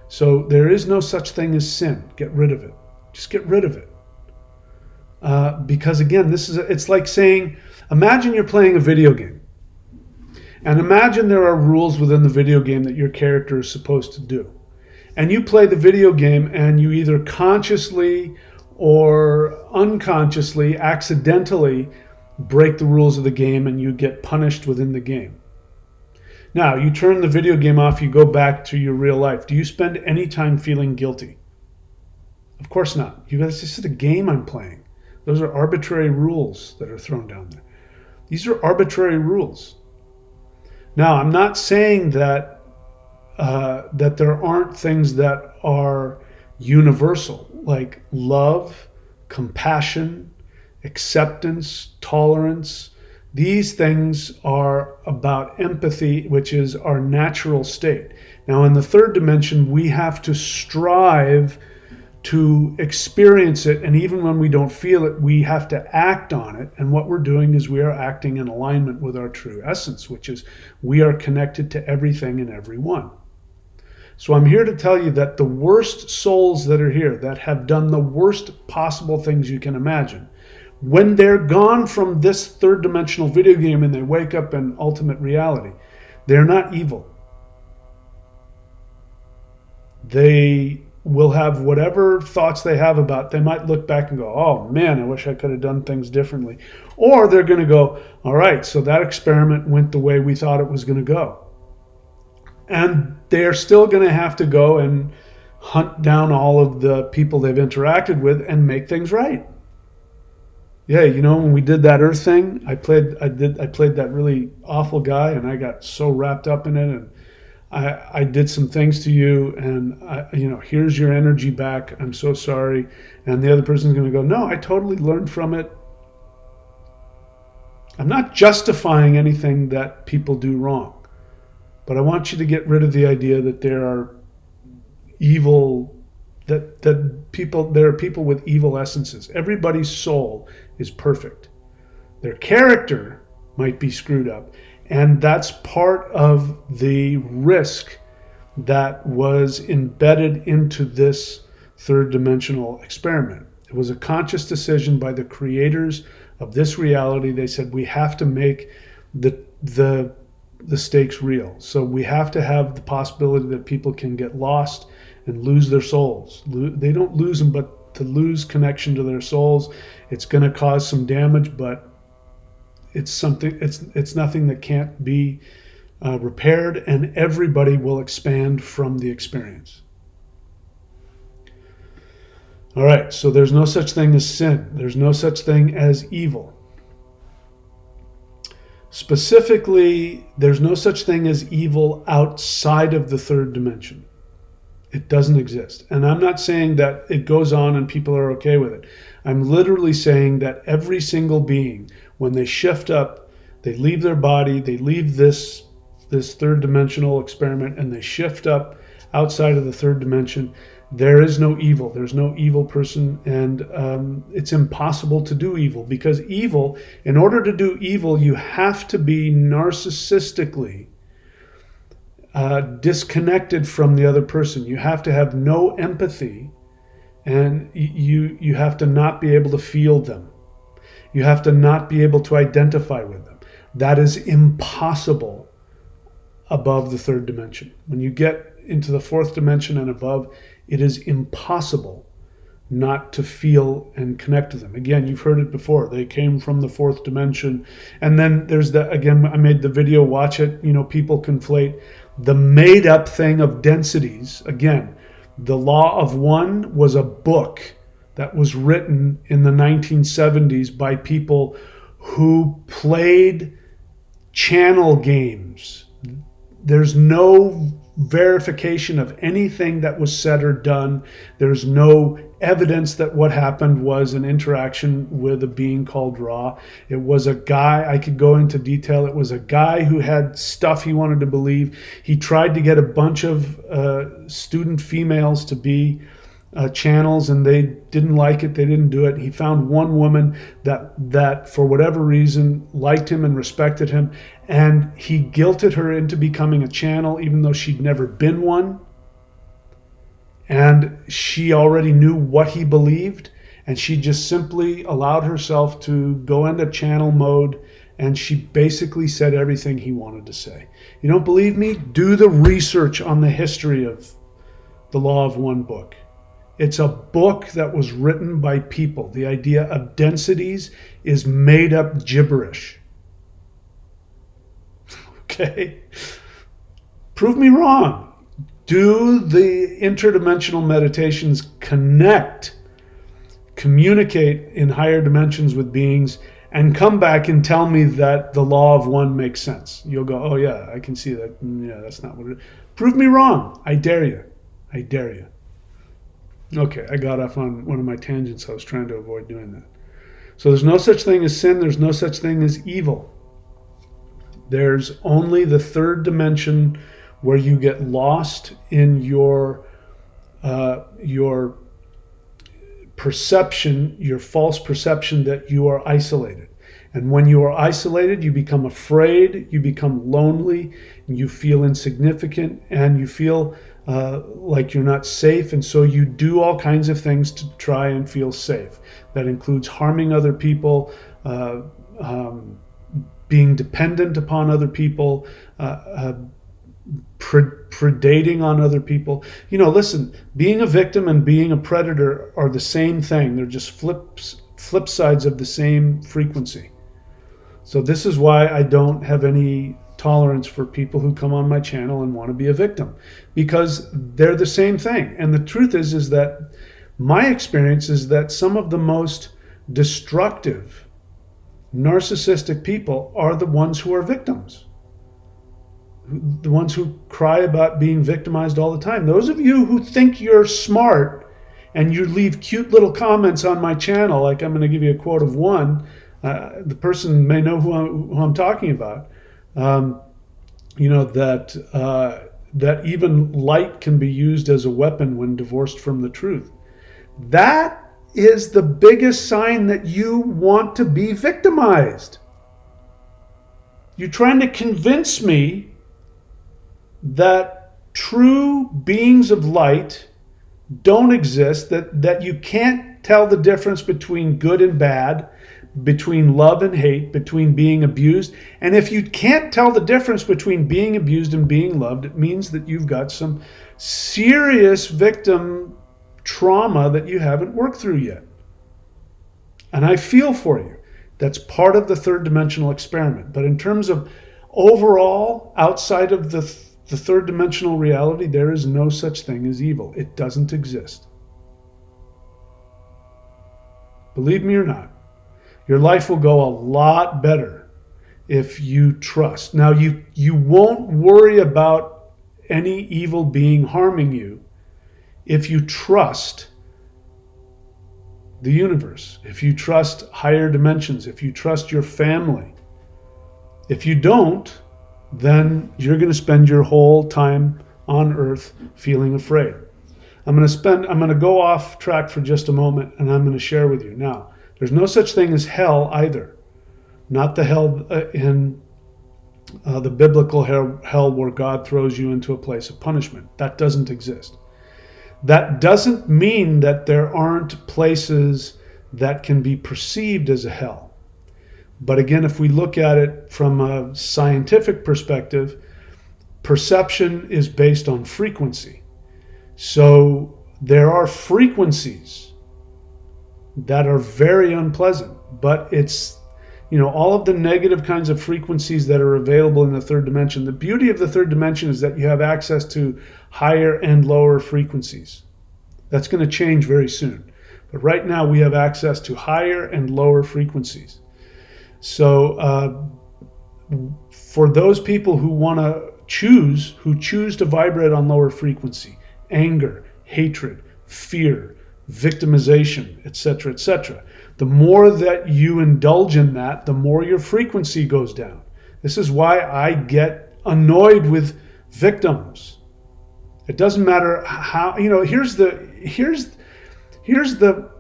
So there is no such thing as sin. Get rid of it. Just get rid of it. Because again, it's like saying, imagine you're playing a video game. And imagine there are rules within the video game that your character is supposed to do. And you play the video game and you either consciously or unconsciously, accidentally break the rules of the game and you get punished within the game. Now, you turn the video game off, you go back to your real life. Do you spend any time feeling guilty? Of course not. You guys, this is a game I'm playing. Those are arbitrary rules that are thrown down there. These are arbitrary rules. Now, I'm not saying that that there aren't things that are universal, like love, compassion, acceptance, tolerance. These things are about empathy, which is our natural state. Now, in the third dimension, we have to strive to experience it, and even when we don't feel it, we have to act on it. And what we're doing is we are acting in alignment with our true essence, which is we are connected to everything and everyone. So I'm here to tell you that the worst souls that are here, that have done the worst possible things you can imagine, when they're gone from this third dimensional video game and they wake up in ultimate reality, they're not evil. They will have whatever thoughts they have about, they might look back and go, oh man, I wish I could have done things differently. Or they're going to go, all right, so that experiment went the way we thought it was going to go. And they're still going to have to go and hunt down all of the people they've interacted with and make things right. Yeah, you know, when we did that Earth thing, I played that really awful guy, and I got so wrapped up in it, and I did some things to you, and here's your energy back. I'm so sorry. And the other person's going to go, no, I totally learned from it. I'm not justifying anything that people do wrong. But I want you to get rid of the idea that there are evil, there are people with evil essences. Everybody's soul is perfect. Their character might be screwed up. And that's part of the risk that was embedded into this third dimensional experiment. It was a conscious decision by the creators of this reality. They said, we have to make the stakes real. So we have to have the possibility that people can get lost and lose their souls. They don't lose them, but to lose connection to their souls, it's going to cause some damage, but it's nothing that can't be repaired, and everybody will expand from the experience. All right, so there's no such thing as sin. There's no such thing as evil. Specifically, there's no such thing as evil outside of the third dimension. It doesn't exist. And I'm not saying that it goes on and people are okay with it. I'm literally saying that every single being, when they shift up, they leave their body, they leave this third dimensional experiment, and they shift up outside of the third dimension, there is no evil. There's no evil person, and it's impossible to do evil, because evil, in order to do evil, you have to be narcissistically disconnected from the other person. You have to have no empathy and you have to not be able to feel them. You have to not be able to identify with them. That is impossible above the third dimension. When you get into the fourth dimension and above, it is impossible not to feel and connect to them. Again, you've heard it before. They came from the fourth dimension. And then there's the, again, I made the video, watch it. People conflate the made up thing of densities. Again, The Law of One was a book that was written in the 1970s by people who played channel games. There's no verification of anything that was said or done. There's no evidence that what happened was an interaction with a being called Ra. It was a guy, I could go into detail, it was a guy who had stuff he wanted to believe. He tried to get a bunch of student females to be channels, and they didn't like it. They didn't do it. He found one woman that for whatever reason liked him and respected him, and he guilted her into becoming a channel even though she'd never been one. And she already knew what he believed, and she just simply allowed herself to go into channel mode, and she basically said everything he wanted to say. You don't believe me? Do the research on the history of the Law of One book. It's a book that was written by people. The idea of densities is made up gibberish. Okay? Prove me wrong. Do the interdimensional meditations communicate in higher dimensions with beings, and come back and tell me that the Law of One makes sense. You'll go, oh yeah, I can see that. Yeah, that's not what it is. Prove me wrong. I dare you. I dare you. Okay, I got off on one of my tangents. I was trying to avoid doing that. So there's no such thing as sin. There's no such thing as evil. There's only the third dimension where you get lost in your perception, your false perception that you are isolated. And when you are isolated, you become afraid, you become lonely, and you feel insignificant, and you feel like you're not safe. And so you do all kinds of things to try and feel safe. That includes harming other people, being dependent upon other people, predating on other people. Listen, being a victim and being a predator are the same thing. They're just flip sides of the same frequency. So this is why I don't have any tolerance for people who come on my channel and want to be a victim, because they're the same thing. And the truth is that my experience is that some of the most destructive, narcissistic people are the ones who are victims. The ones who cry about being victimized all the time. Those of you who think you're smart and you leave cute little comments on my channel, like I'm going to give you a quote of one, the person may know who I'm talking about, that even light can be used as a weapon when divorced from the truth. That is the biggest sign that you want to be victimized. You're trying to convince me that true beings of light don't exist, that you can't tell the difference between good and bad, between love and hate, between being abused. And if you can't tell the difference between being abused and being loved, it means that you've got some serious victim trauma that you haven't worked through yet. And I feel for you. That's part of the third dimensional experiment. But in terms of overall, outside of the third dimensional reality, there is no such thing as evil. It doesn't exist. Believe me or not, your life will go a lot better if you trust. Now, you won't worry about any evil being harming you if you trust the universe, if you trust higher dimensions, if you trust your family. If you don't, then you're going to spend your whole time on Earth feeling afraid. I'm going to go off track for just a moment, and I'm going to share with you. Now, there's no such thing as hell either. Not the hell in the biblical hell where God throws you into a place of punishment. That doesn't exist. That doesn't mean that there aren't places that can be perceived as a hell. But again, if we look at it from a scientific perspective, perception is based on frequency. So there are frequencies that are very unpleasant, but it's, all of the negative kinds of frequencies that are available in the third dimension. The beauty of the third dimension is that you have access to higher and lower frequencies. That's going to change very soon. But right now we have access to higher and lower frequencies. So for those people who want to choose to vibrate on lower frequency, anger, hatred, fear, victimization, etc., etc., the more that you indulge in that, the more your frequency goes down. This is why I get annoyed with victims. It doesn't matter how, here's the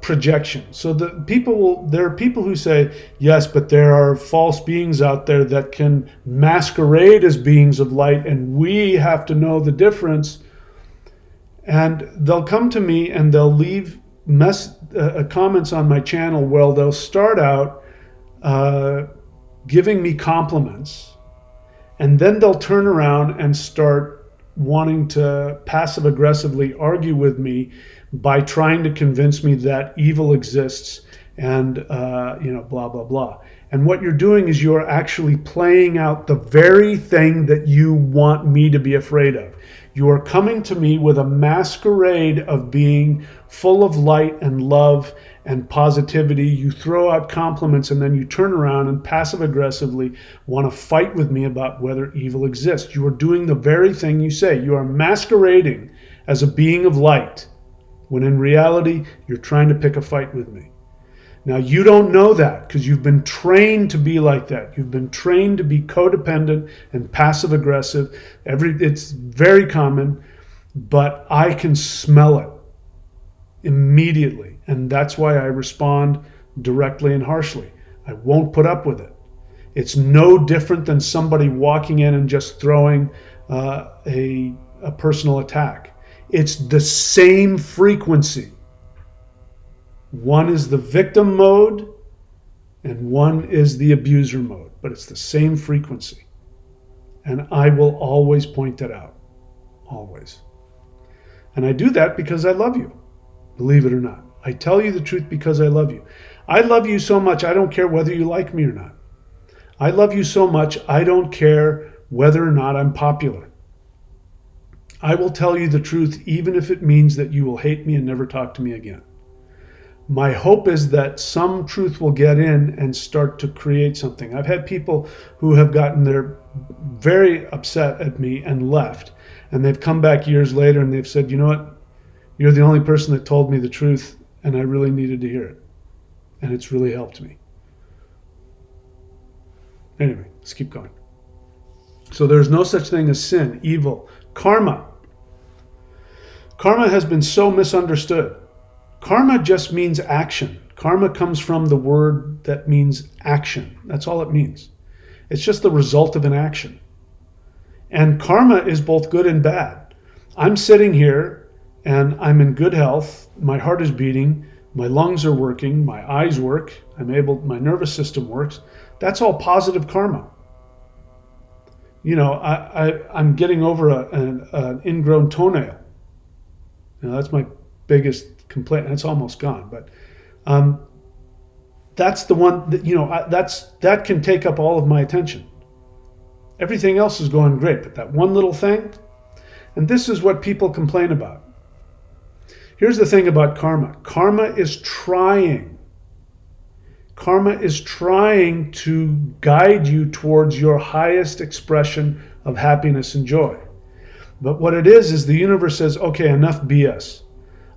projection. So there are people who say, yes, but there are false beings out there that can masquerade as beings of light, and we have to know the difference. And they'll come to me and they'll leave comments on my channel where they'll start out giving me compliments, and then they'll turn around and start wanting to passive aggressively argue with me by trying to convince me that evil exists and blah blah blah. And what you're doing is you're actually playing out the very thing that you want me to be afraid of. You are coming to me with a masquerade of being full of light and love and positivity. You throw out compliments, and then you turn around and passive aggressively want to fight with me about whether evil exists. You are doing the very thing you say. You are masquerading as a being of light, when in reality, you're trying to pick a fight with me. Now, you don't know that because you've been trained to be like that. You've been trained to be codependent and passive aggressive. It's very common, but I can smell it immediately. And that's why I respond directly and harshly. I won't put up with it. It's no different than somebody walking in and just throwing a personal attack. It's the same frequency. One is the victim mode and one is the abuser mode, but it's the same frequency. And I will always point that out. Always. And I do that because I love you. Believe it or not. I tell you the truth because I love you. I love you so much, I don't care whether you like me or not. I love you so much, I don't care whether or not I'm popular. I will tell you the truth even if it means that you will hate me and never talk to me again. My hope is that some truth will get in and start to create something. I've had people who have gotten very upset at me and left, and they've come back years later and they've said, you know what, you're the only person that told me the truth and I really needed to hear it. And it's really helped me. Anyway, let's keep going. So there's no such thing as sin, evil, karma. Karma has been so misunderstood. Karma just means action. Karma comes from the word that means action. That's all it means. It's just the result of an action. And karma is both good and bad. I'm sitting here and I'm in good health. My heart is beating. My lungs are working. My eyes work. My nervous system works. That's all positive karma. I'm getting over an ingrown toenail. That's my biggest complaint. It's almost gone, but that's the one that that can take up all of my attention. Everything else is going great, but that one little thing, and this is what people complain about. Here's the thing about karma. Karma is trying to guide you towards your highest expression of happiness and joy. But what it is the universe says, okay, enough BS.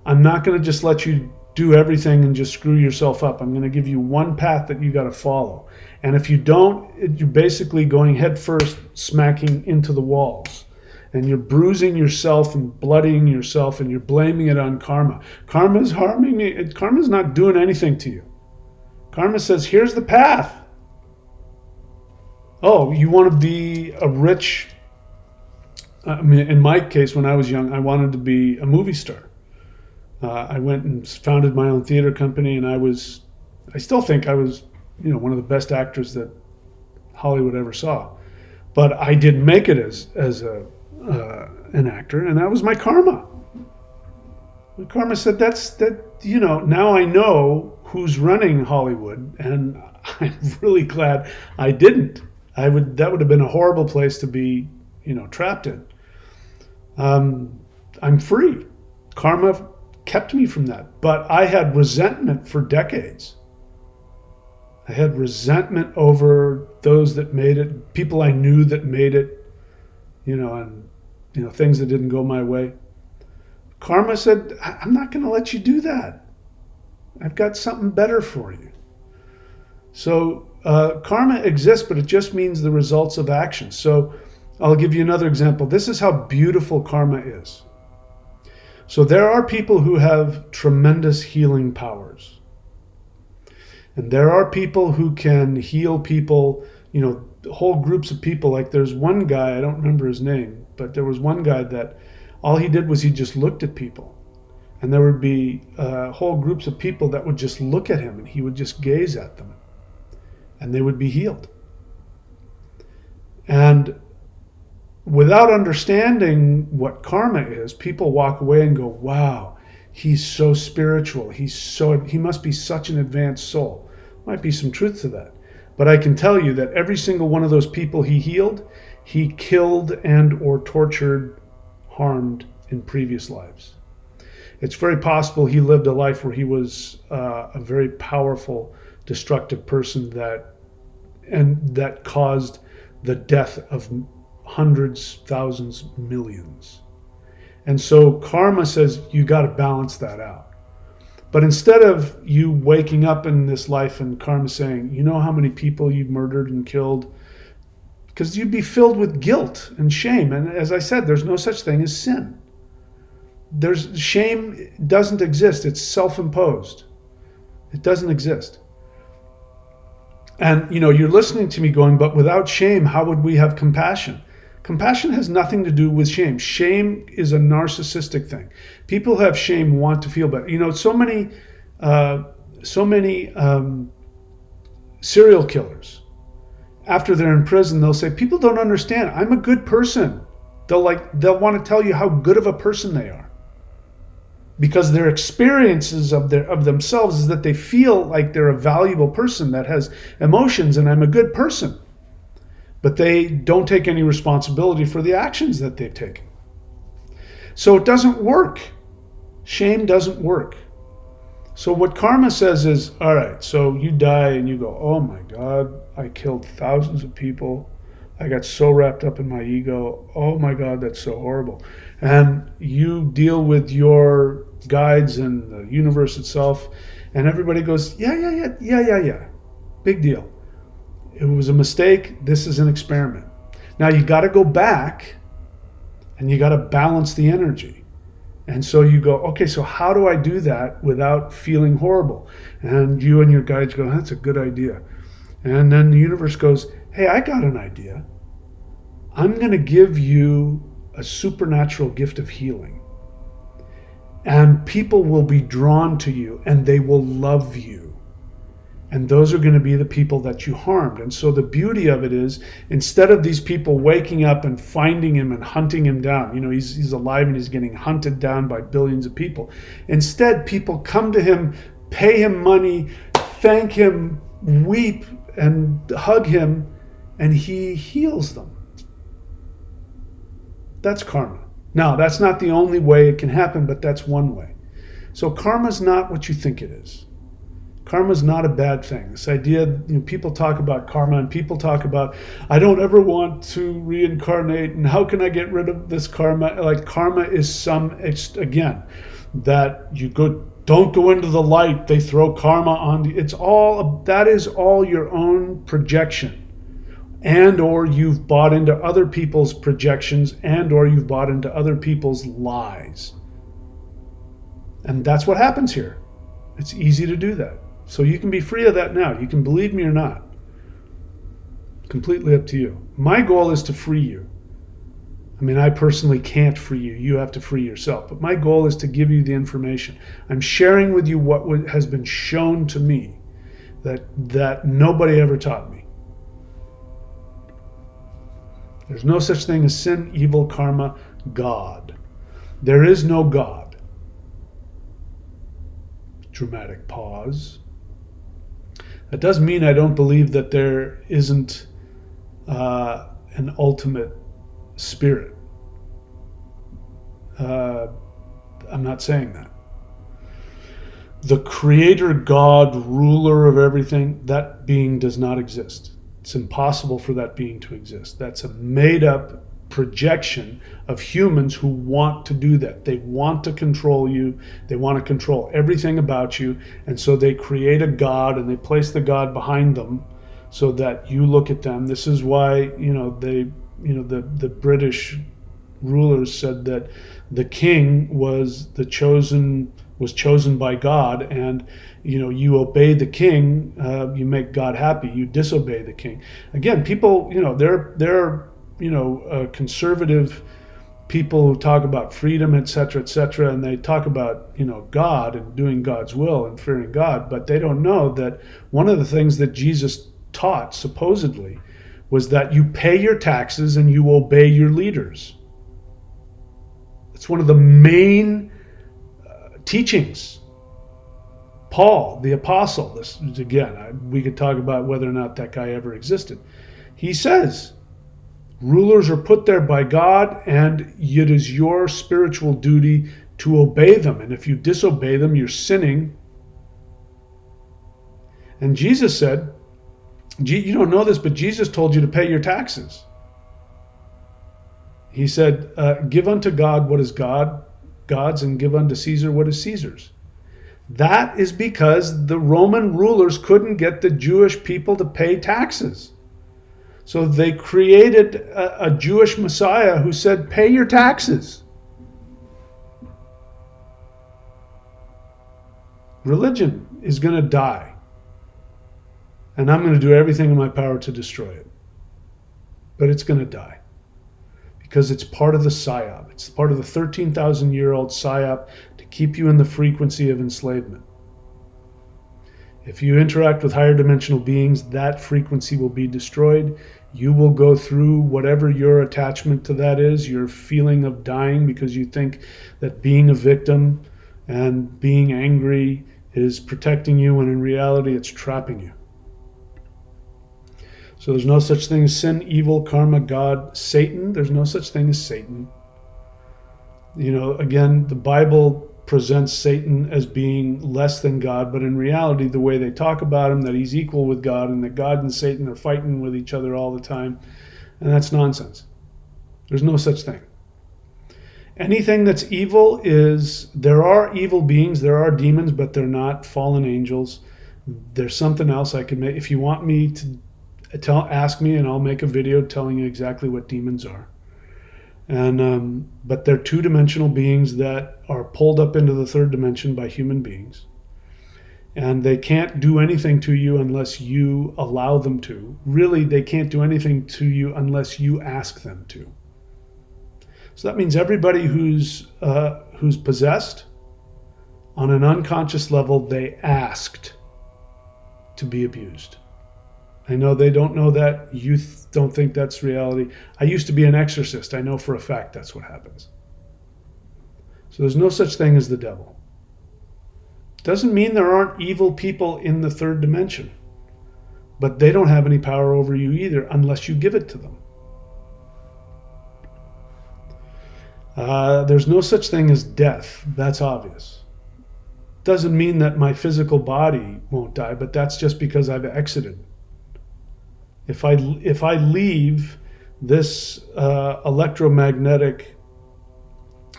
I'm not going to just let you do everything and just screw yourself up. I'm going to give you one path that you got to follow. And if you don't, you're basically going head first, smacking into the walls. And you're bruising yourself and bloodying yourself, and you're blaming it on karma. Karma is harming me. Karma is not doing anything to you. Karma says, here's the path. Oh, you want to be a rich... in my case, when I was young, I wanted to be a movie star. I went and founded my own theater company, and I still think I was, one of the best actors that Hollywood ever saw. But I didn't make it as an actor, and that was my karma. My karma said now I know who's running Hollywood, and I'm really glad I didn't. That would have been a horrible place to be, trapped in. I'm free. Karma kept me from that, but I had resentment for decades. I had resentment over those that made it, people I knew that made it, and things that didn't go my way. Karma said, I'm not going to let you do that. I've got something better for you. So karma exists, but it just means the results of action. So I'll give you another example. This is how beautiful karma is. So there are people who have tremendous healing powers. And there are people who can heal people, whole groups of people. Like there's one guy, I don't remember his name, but there was one guy that all he did was he just looked at people. And there would be whole groups of people that would just look at him, and he would just gaze at them. And they would be healed. And without understanding what karma is, people walk away and go, wow, he's so spiritual. He must be such an advanced soul. Might be some truth to that. But I can tell you that every single one of those people he healed, he killed and or tortured, harmed in previous lives. It's very possible he lived a life where he was a very powerful, destructive person that caused the death of hundreds, thousands, millions. And so karma says you got to balance that out. But instead of you waking up in this life and karma saying, you know how many people you've murdered and killed? Because you'd be filled with guilt and shame. And as I said, there's no such thing as sin. Shame doesn't exist. It's self-imposed. It doesn't exist. And you're listening to me going, but without shame, how would we have compassion? Compassion has nothing to do with shame. Shame is a narcissistic thing. People who have shame want to feel better. So many serial killers, after they're in prison, they'll say, people don't understand. I'm a good person. They'll want to tell you how good of a person they are. Because their experiences of themselves is that they feel like they're a valuable person that has emotions, and I'm a good person. But they don't take any responsibility for the actions that they've taken. So it doesn't work. Shame doesn't work. So what karma says is, all right, so you die and you go, oh my God, I killed thousands of people. I got so wrapped up in my ego. Oh my God, that's so horrible. And you deal with your guides and the universe itself, and everybody goes, yeah. Big deal. It was a mistake. This is an experiment. Now you got to go back and you got to balance the energy. And so you go, okay, so how do I do that without feeling horrible? And you and your guides go, that's a good idea. And then the universe goes, hey, I got an idea. I'm going to give you a supernatural gift of healing. And people will be drawn to you and they will love you. And those are going to be the people that you harmed. And so the beauty of it is, instead of these people waking up and finding him and hunting him down, he's alive and he's getting hunted down by billions of people. Instead, people come to him, pay him money, thank him, weep and hug him, and he heals them. That's karma. Now, that's not the only way it can happen, but that's one way. So karma's not what you think it is. Karma's not a bad thing. This idea, people talk about karma and people talk about, I don't ever want to reincarnate and how can I get rid of this karma? Like karma is again, that you don't go into the light, they throw karma on you. That is all your own projection. And or you've bought into other people's projections, and or you've bought into other people's lies. And that's what happens here. It's easy to do that. So you can be free of that now. You can believe me or not. Completely up to you. My goal is to free you. I mean, I personally can't free you. You have to free yourself. But my goal is to give you the information. I'm sharing with you what has been shown to me that nobody ever taught me. There's no such thing as sin, evil, karma, God. There is no God. Dramatic pause. That doesn't mean I don't believe that there isn't an ultimate spirit. I'm not saying that. The creator, God, ruler of everything, that being does not exist. It's impossible for that being to exist. That's a made up projection of humans who want to do that. They want to control you. They want to control everything about you. And so they create a God and they place the God behind them so that you look at them. This is why, the British rulers said that the king was chosen by God, and you obey the king, you make God happy. You disobey the king. Again, people, they're conservative people who talk about freedom, etc., and they talk about God and doing God's will and fearing God, but they don't know that one of the things that Jesus taught supposedly was that you pay your taxes and you obey your leaders. It's one of the main teachings. Paul, the apostle, this is, again, we could talk about whether or not that guy ever existed. He says, rulers are put there by God, and it is your spiritual duty to obey them. And if you disobey them, you're sinning. And Jesus said, you don't know this, but Jesus told you to pay your taxes. He said, give unto God what is God's, and give unto Caesar what is Caesar's. That is because the Roman rulers couldn't get the Jewish people to pay taxes. So they created a Jewish Messiah who said, pay your taxes. Religion is going to die. And I'm going to do everything in my power to destroy it. But it's going to die. Because it's part of the psyop. It's part of the 13,000-year-old psyop to keep you in the frequency of enslavement. If you interact with higher dimensional beings, that frequency will be destroyed. You will go through whatever your attachment to that is, your feeling of dying because you think that being a victim and being angry is protecting you, when in reality it's trapping you. So there's no such thing as sin, evil, karma, God, Satan. There's no such thing as Satan. Again, the Bible presents Satan as being less than God, but in reality, the way they talk about him, that he's equal with God, and that God and Satan are fighting with each other all the time, and that's nonsense. There's no such thing. Anything that's evil there are evil beings, there are demons, but they're not fallen angels. There's something else I can make. If you want me to ask me, and I'll make a video telling you exactly what demons are. And but they're two-dimensional beings that are pulled up into the third dimension by human beings, and they can't do anything to you unless you allow them to. Really, they can't do anything to you unless you ask them to. So that means everybody who's possessed, on an unconscious level, they asked to be abused. I know they don't know that. You don't think that's reality. I used to be an exorcist. I know for a fact that's what happens. So there's no such thing as the devil. Doesn't mean there aren't evil people in the third dimension, but they don't have any power over you either unless you give it to them. There's no such thing as death. That's obvious. Doesn't mean that my physical body won't die, but that's just because I've exited. If I leave this electromagnetic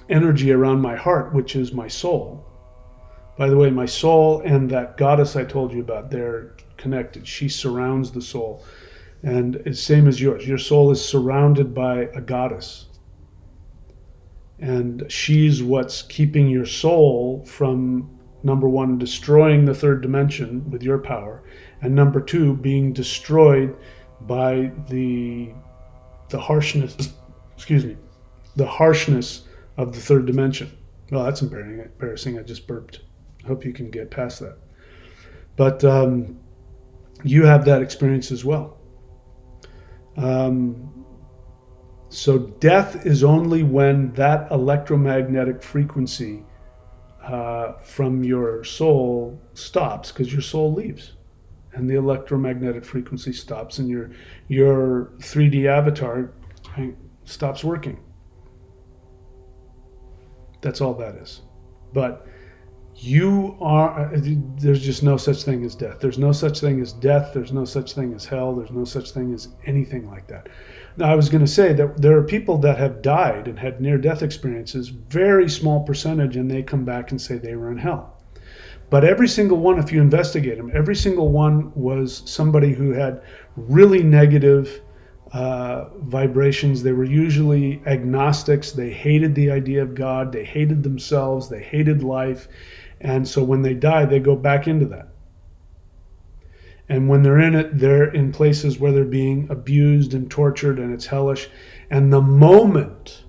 energy around my heart, which is my soul. By the way, my soul and that goddess I told you about, they're connected. She surrounds the soul. And it's same as yours. Your soul is surrounded by a goddess. And she's what's keeping your soul from, number one, destroying the third dimension with your power, and number two, being destroyed by the harshness, the harshness of the third dimension. Well, that's embarrassing. I just burped. I hope you can get past that. But you have that experience as well. So death is only when that electromagnetic frequency from your soul stops, because your soul leaves and the electromagnetic frequency stops and your 3D avatar stops working. That's all that is. But there's just no such thing as death. There's no such thing as death. There's no such thing as hell. There's no such thing as anything like that. Now, I was going to say that there are people that have died and had near-death experiences, very small percentage, and they come back and say they were in hell. But every single one, if you investigate them, every single one was somebody who had really negative vibrations. They were usually agnostics. They hated the idea of God. They hated themselves. They hated life. And so when they die, they go back into that. And when they're in it, they're in places where they're being abused and tortured, and it's hellish. And the moment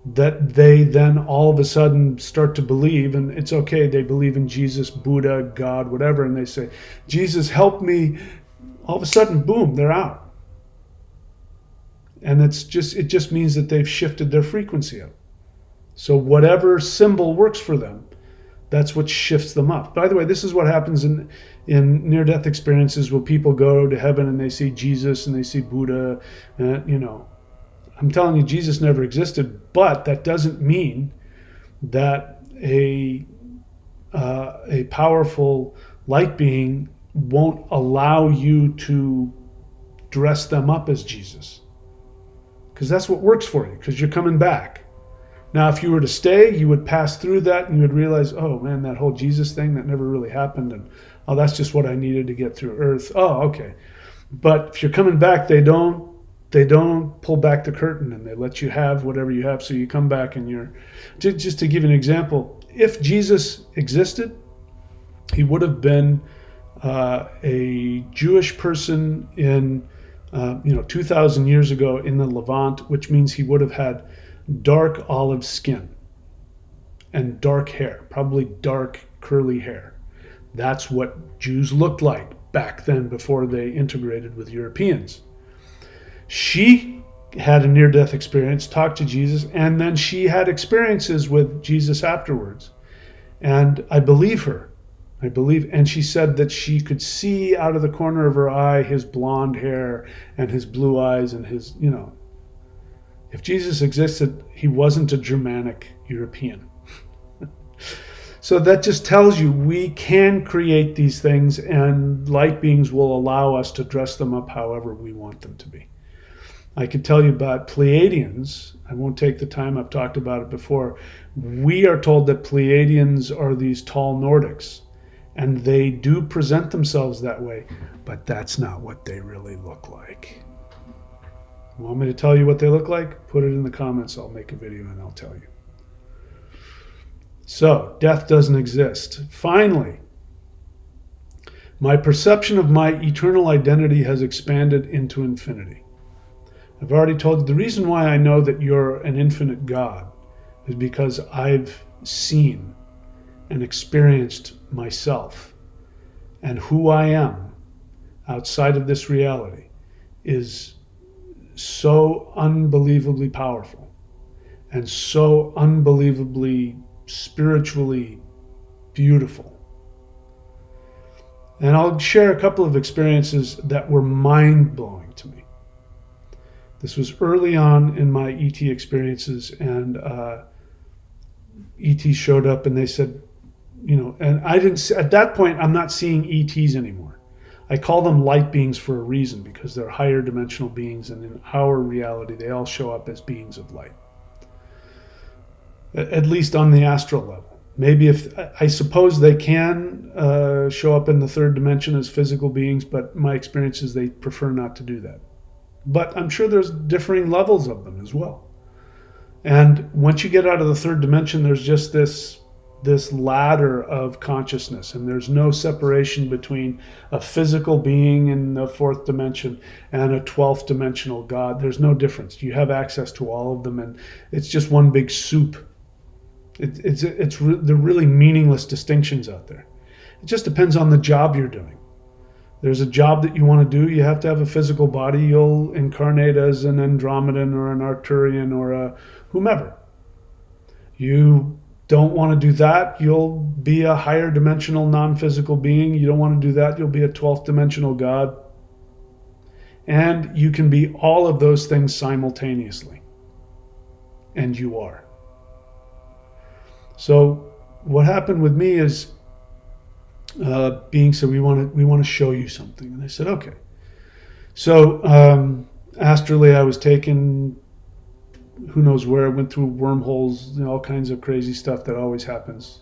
that they then all of a sudden start to believe, and it's okay, they believe in Jesus, Buddha, God, whatever, and they say, Jesus, help me, all of a sudden, boom, they're out. And it just means that they've shifted their frequency up. So whatever symbol works for them, that's what shifts them up. By the way, this is what happens in near-death experiences where people go to heaven and they see Jesus and they see Buddha. I'm telling you, Jesus never existed, but that doesn't mean that a powerful light being won't allow you to dress them up as Jesus. Because that's what works for you, because you're coming back. Now, if you were to stay, you would pass through that and you would realize, oh man, that whole Jesus thing, that never really happened. And oh, that's just what I needed to get through Earth. Oh, okay. But if you're coming back, they don't pull back the curtain and they let you have whatever you have. So you come back and just to give you an example, if Jesus existed, he would have been a Jewish person in 2,000 years ago in the Levant, which means he would have had dark olive skin and dark hair, probably dark curly hair. That's what Jews looked like back then before they integrated with Europeans. She had a near-death experience, talked to Jesus, and then she had experiences with Jesus afterwards. And I believe her. And she said that she could see out of the corner of her eye his blonde hair and his blue eyes and his, if Jesus existed, he wasn't a Germanic European. So that just tells you we can create these things, and light beings will allow us to dress them up however we want them to be. I could tell you about Pleiadians. I won't take the time. I've talked about it before. We are told that Pleiadians are these tall Nordics, and they do present themselves that way, but that's not what they really look like. You want me to tell you what they look like? Put it in the comments. I'll make a video and I'll tell you. So, death doesn't exist. Finally, my perception of my eternal identity has expanded into infinity. I've already told you the reason why I know that you're an infinite God is because I've seen and experienced myself, and who I am outside of this reality is so unbelievably powerful and so unbelievably spiritually beautiful. And I'll share a couple of experiences that were mind-blowing to me. This was early on in my ET experiences, and ET showed up and they said, and I didn't, at that point, I'm not seeing ETs anymore. I call them light beings for a reason, because they're higher dimensional beings, and in our reality, they all show up as beings of light. At least on the astral level. Maybe I suppose they can show up in the third dimension as physical beings, but my experience is they prefer not to do that. But I'm sure there's differing levels of them as well. And once you get out of the third dimension, there's just this this ladder of consciousness, and there's no separation between a physical being in the fourth dimension and a 12th dimensional God. There's no difference. You have access to all of them, and it's just one big soup. They're really meaningless distinctions out there. It just depends on the job you're doing. There's a job that you want to do. You have to have a physical body. You'll incarnate as an Andromedan or an Arcturian or a whomever. You don't want to do that, you'll be a higher dimensional non-physical being. You don't want to do that, you'll be a 12th dimensional God. And you can be all of those things simultaneously. And you are. So what happened with me is being said, we want to show you something. And I said, okay. So astrally I was taken who knows where. I went through wormholes, all kinds of crazy stuff that always happens.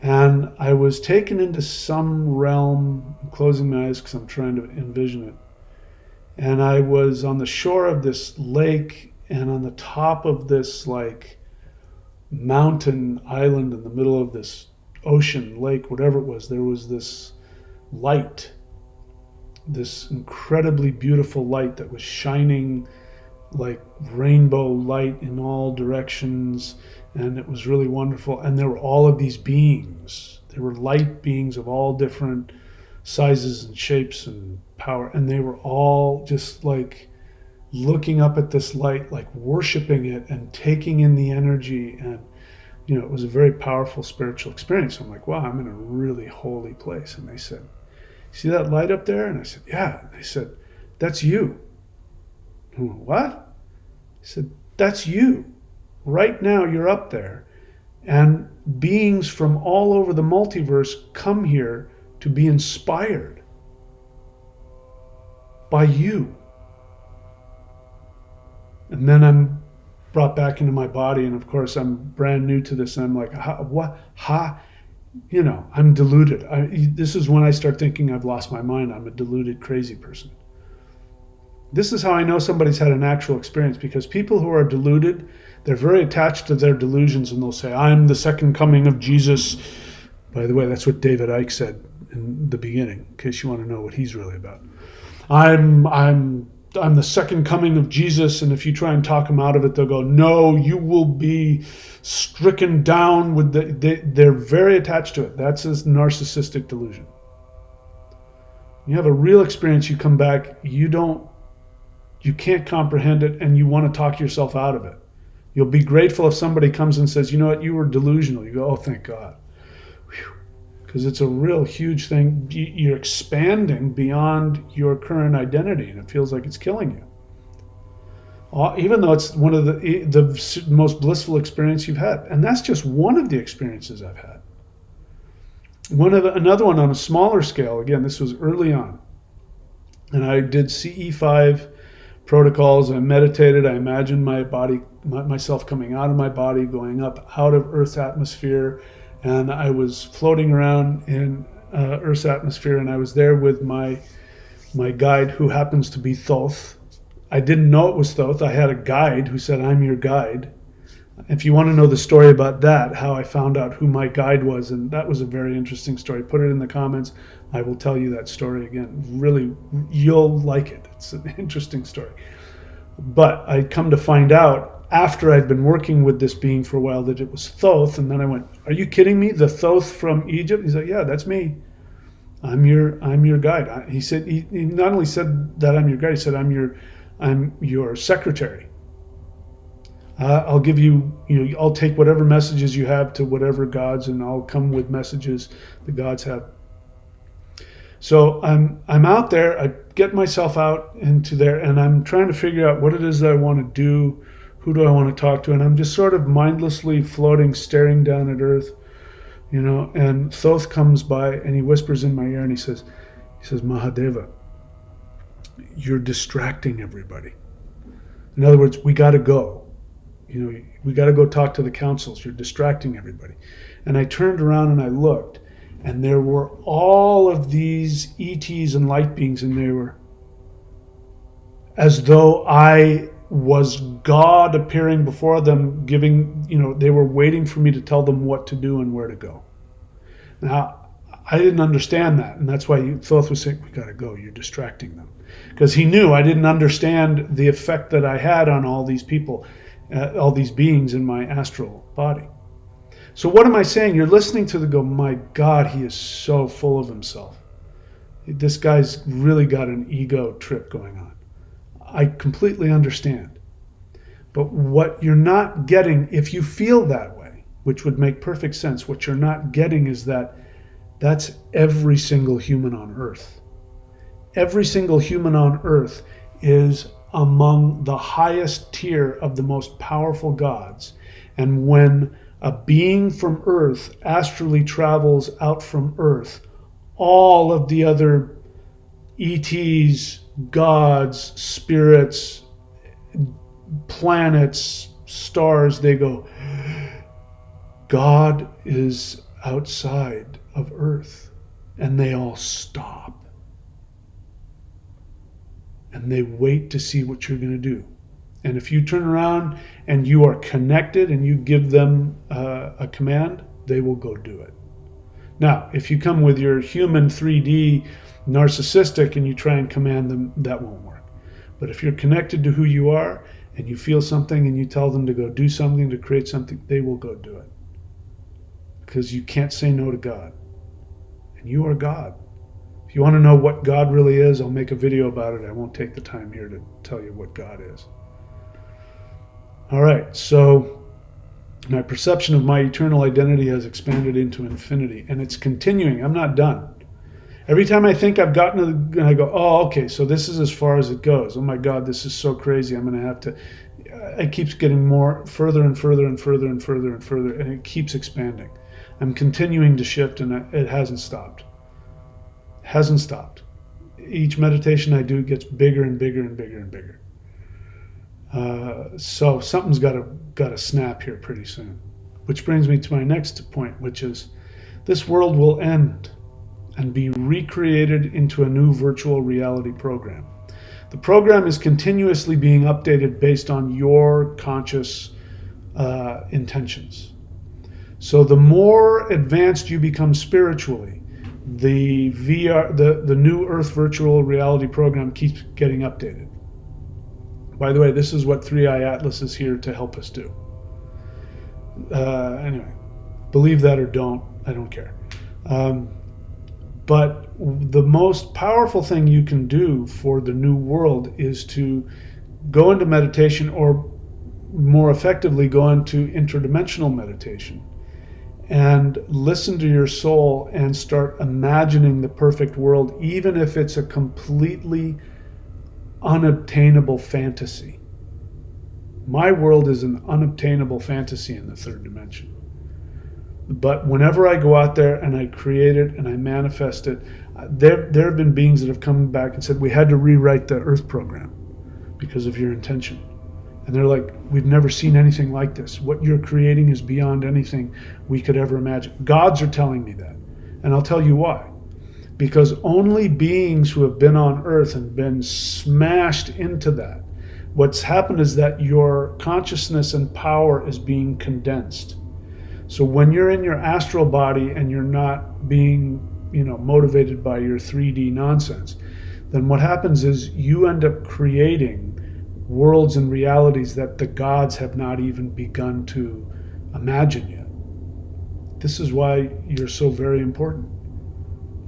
And I was taken into some realm. I'm closing my eyes because I'm trying to envision it. And I was on the shore of this lake, and on the top of this like mountain island in the middle of this ocean, lake, whatever it was, there was this light, this incredibly beautiful light that was shining like rainbow light in all directions, and it was really wonderful. And there were all of these beings. There were light beings of all different sizes and shapes and power, and they were all just like looking up at this light, like worshiping it and taking in the energy. And it was a very powerful spiritual experience. I'm like, wow, I'm in a really holy place. And they said, see that light up there? And I said, yeah. And they said, that's you. I went, what? I said, that's you. Right now you're up there, and beings from all over the multiverse come here to be inspired by you. And then I'm brought back into my body, and of course I'm brand new to this, and I'm like, what? I'm deluded. This is when I start thinking I've lost my mind. I'm a deluded, crazy person. This is how I know somebody's had an actual experience, because people who are deluded, they're very attached to their delusions, and they'll say, I'm the second coming of Jesus. By the way, that's what David Icke said in the beginning, in case you want to know what he's really about. I'm the second coming of Jesus, and if you try and talk them out of it, they'll go, no, you will be stricken down with they're very attached to it. That's a narcissistic delusion. You have a real experience, you come back, you can't comprehend it, and you want to talk yourself out of it. You'll be grateful if somebody comes and says, you know what, you were delusional. You go, oh, thank God. Because it's a real huge thing. You're expanding beyond your current identity, and it feels like it's killing you. Even though it's one of the most blissful experience you've had. And that's just one of the experiences I've had. Another one on a smaller scale, again, this was early on. And I did CE5 protocols. I meditated. I imagined my body, myself coming out of my body, going up out of Earth's atmosphere, and I was floating around in Earth's atmosphere, and I was there with my guide, who happens to be Thoth. I didn't know it was Thoth. I had a guide who said, I'm your guide. If you want to know the story about that, how I found out who my guide was, and that was a very interesting story, put it in the comments. I will tell you that story again. Really, you'll like it. It's an interesting story. But I'd come to find out after I'd been working with this being for a while that it was Thoth, and then I went, are you kidding me? The Thoth from Egypt? He's like, yeah, that's me. I'm your guide. He said, he not only said that I'm your guide, he said, I'm your secretary. I'll give you, I'll take whatever messages you have to whatever gods, and I'll come with messages the gods have. So I'm out there, I get myself out into there, and I'm trying to figure out what it is that I want to do, who do I want to talk to, and I'm just sort of mindlessly floating, staring down at Earth, and Thoth comes by, and he whispers in my ear, and he says, Mahadeva, you're distracting everybody. In other words, we got to go. We got to go talk to the councils. You're distracting everybody. And I turned around and I looked, and there were all of these ETs and light beings, and they were as though I was God appearing before them, giving, they were waiting for me to tell them what to do and where to go. Now, I didn't understand that, and that's why Thoth was saying, we got to go, you're distracting them. Because he knew I didn't understand the effect that I had on all these people, all these beings in my astral body. So what am I saying? You're listening to the go, my God, he is so full of himself. This guy's really got an ego trip going on. I completely understand. But what you're not getting, if you feel that way, which would make perfect sense, what you're not getting is that that's every single human on earth. Every single human on earth is among the highest tier of the most powerful gods. And when a being from earth astrally travels out from earth, all of the other ETs, gods, spirits, planets, stars, they go, God is outside of earth. And they all stop. And they wait to see what you're going to do. And if you turn around and you are connected and you give them a command, they will go do it. Now, if you come with your human 3D narcissistic and you try and command them, that won't work. But if you're connected to who you are and you feel something and you tell them to go do something, to create something, they will go do it. Because you can't say no to God. And you are God. If you want to know what God really is, I'll make a video about it. I won't take the time here to tell you what God is. All right, so my perception of my eternal identity has expanded into infinity, and it's continuing. I'm not done. Every time I think I've gotten to the, I go, oh, okay, so this is as far as it goes. Oh my God, this is so crazy. I'm going to have to, it keeps getting more, further and further and further and further and further, and it keeps expanding. I'm continuing to shift, and it hasn't stopped. Hasn't stopped. Each meditation I do gets bigger and bigger and bigger and bigger. So something's got to snap here pretty soon. Which brings me to my next point, which is this world will end and be recreated into a new virtual reality program. The program is continuously being updated based on your conscious intentions. So the more advanced you become spiritually, the the new Earth virtual reality program keeps getting updated. By the way, this is what 3i Atlas is here to help us do. Anyway, believe that or don't, I don't care. But the most powerful thing you can do for the new world is to go into meditation, or more effectively go into interdimensional meditation, and listen to your soul and start imagining the perfect world, even if it's a completely unobtainable fantasy. My world is an unobtainable fantasy in the third dimension. But whenever I go out there and I create it and I manifest it, there have been beings that have come back and said, we had to rewrite the Earth program because of your intention. And they're like, we've never seen anything like this. What you're creating is beyond anything we could ever imagine. Gods are telling me that. And I'll tell you why. Because only beings who have been on Earth and been smashed into that, what's happened is that your consciousness and power is being condensed. So when you're in your astral body and you're not being, motivated by your 3D nonsense, then what happens is you end up creating worlds and realities that the gods have not even begun to imagine yet. This is why you're so very important.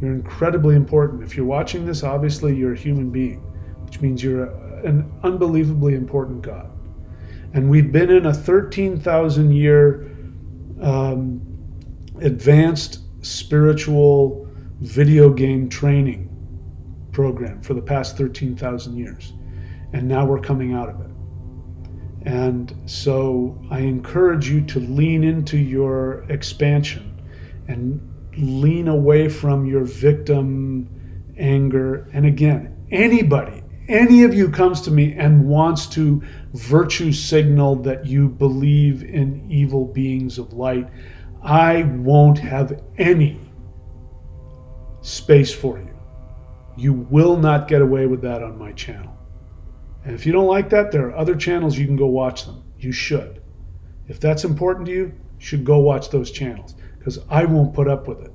You're incredibly important. If you're watching this, obviously you're a human being, which means you're an unbelievably important God. And we've been in a 13,000 year advanced spiritual video game training program for the past 13,000 years. And now we're coming out of it. And so I encourage you to lean into your expansion and lean away from your victim anger. And again, any of you comes to me and wants to virtue signal that you believe in evil beings of light, I won't have any space for you. You will not get away with that on my channel. And if you don't like that, there are other channels you can go watch them. You should. If that's important to you, you should go watch those channels, because I won't put up with it.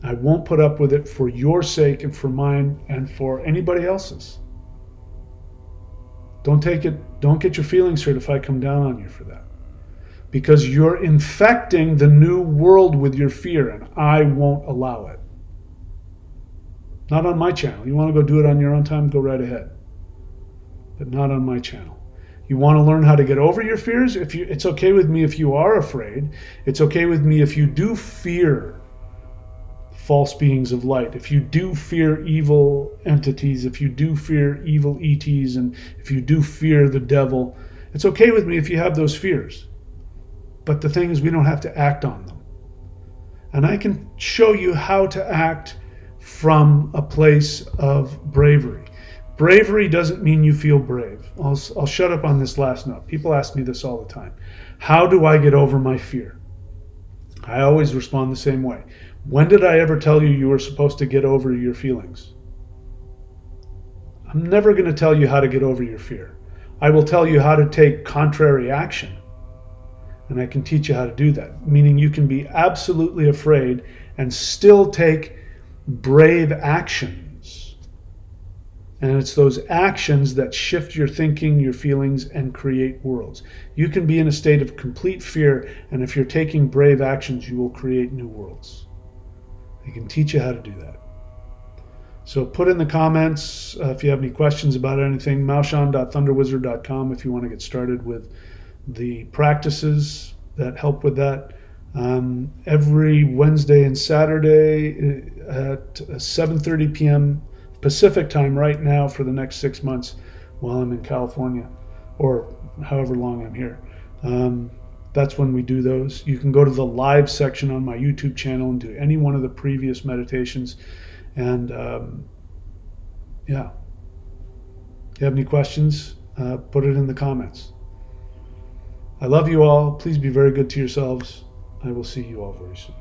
I won't put up with it for your sake and for mine and for anybody else's. Don't get your feelings hurt if I come down on you for that. Because you're infecting the new world with your fear, and I won't allow it. Not on my channel. You want to go do it on your own time, go right ahead. But not on my channel. You want to learn how to get over your fears? It's okay with me if you are afraid. It's okay with me if you do fear false beings of light, if you do fear evil entities, if you do fear evil ETs, and if you do fear the devil. It's okay with me if you have those fears. But the thing is, we don't have to act on them. And I can show you how to act from a place of bravery. Bravery doesn't mean you feel brave. I'll shut up on this last note. People ask me this all the time. How do I get over my fear? I always respond the same way. When did I ever tell you you were supposed to get over your feelings? I'm never going to tell you how to get over your fear. I will tell you how to take contrary action. And I can teach you how to do that. Meaning you can be absolutely afraid and still take brave actions. And it's those actions that shift your thinking, your feelings, and create worlds. You can be in a state of complete fear, and if you're taking brave actions, you will create new worlds. I can teach you how to do that. So put in the comments if you have any questions about anything, maushan.thunderwizard.com if you want to get started with the practices that help with that. Every Wednesday and Saturday at 7:30 p.m. Pacific time right now for the next 6 months while I'm in California, or however long I'm here. That's when we do those. You can go to the live section on my YouTube channel and do any one of the previous meditations. And yeah, if you have any questions, put it in the comments. I love you all. Please be very good to yourselves. I will see you all very soon.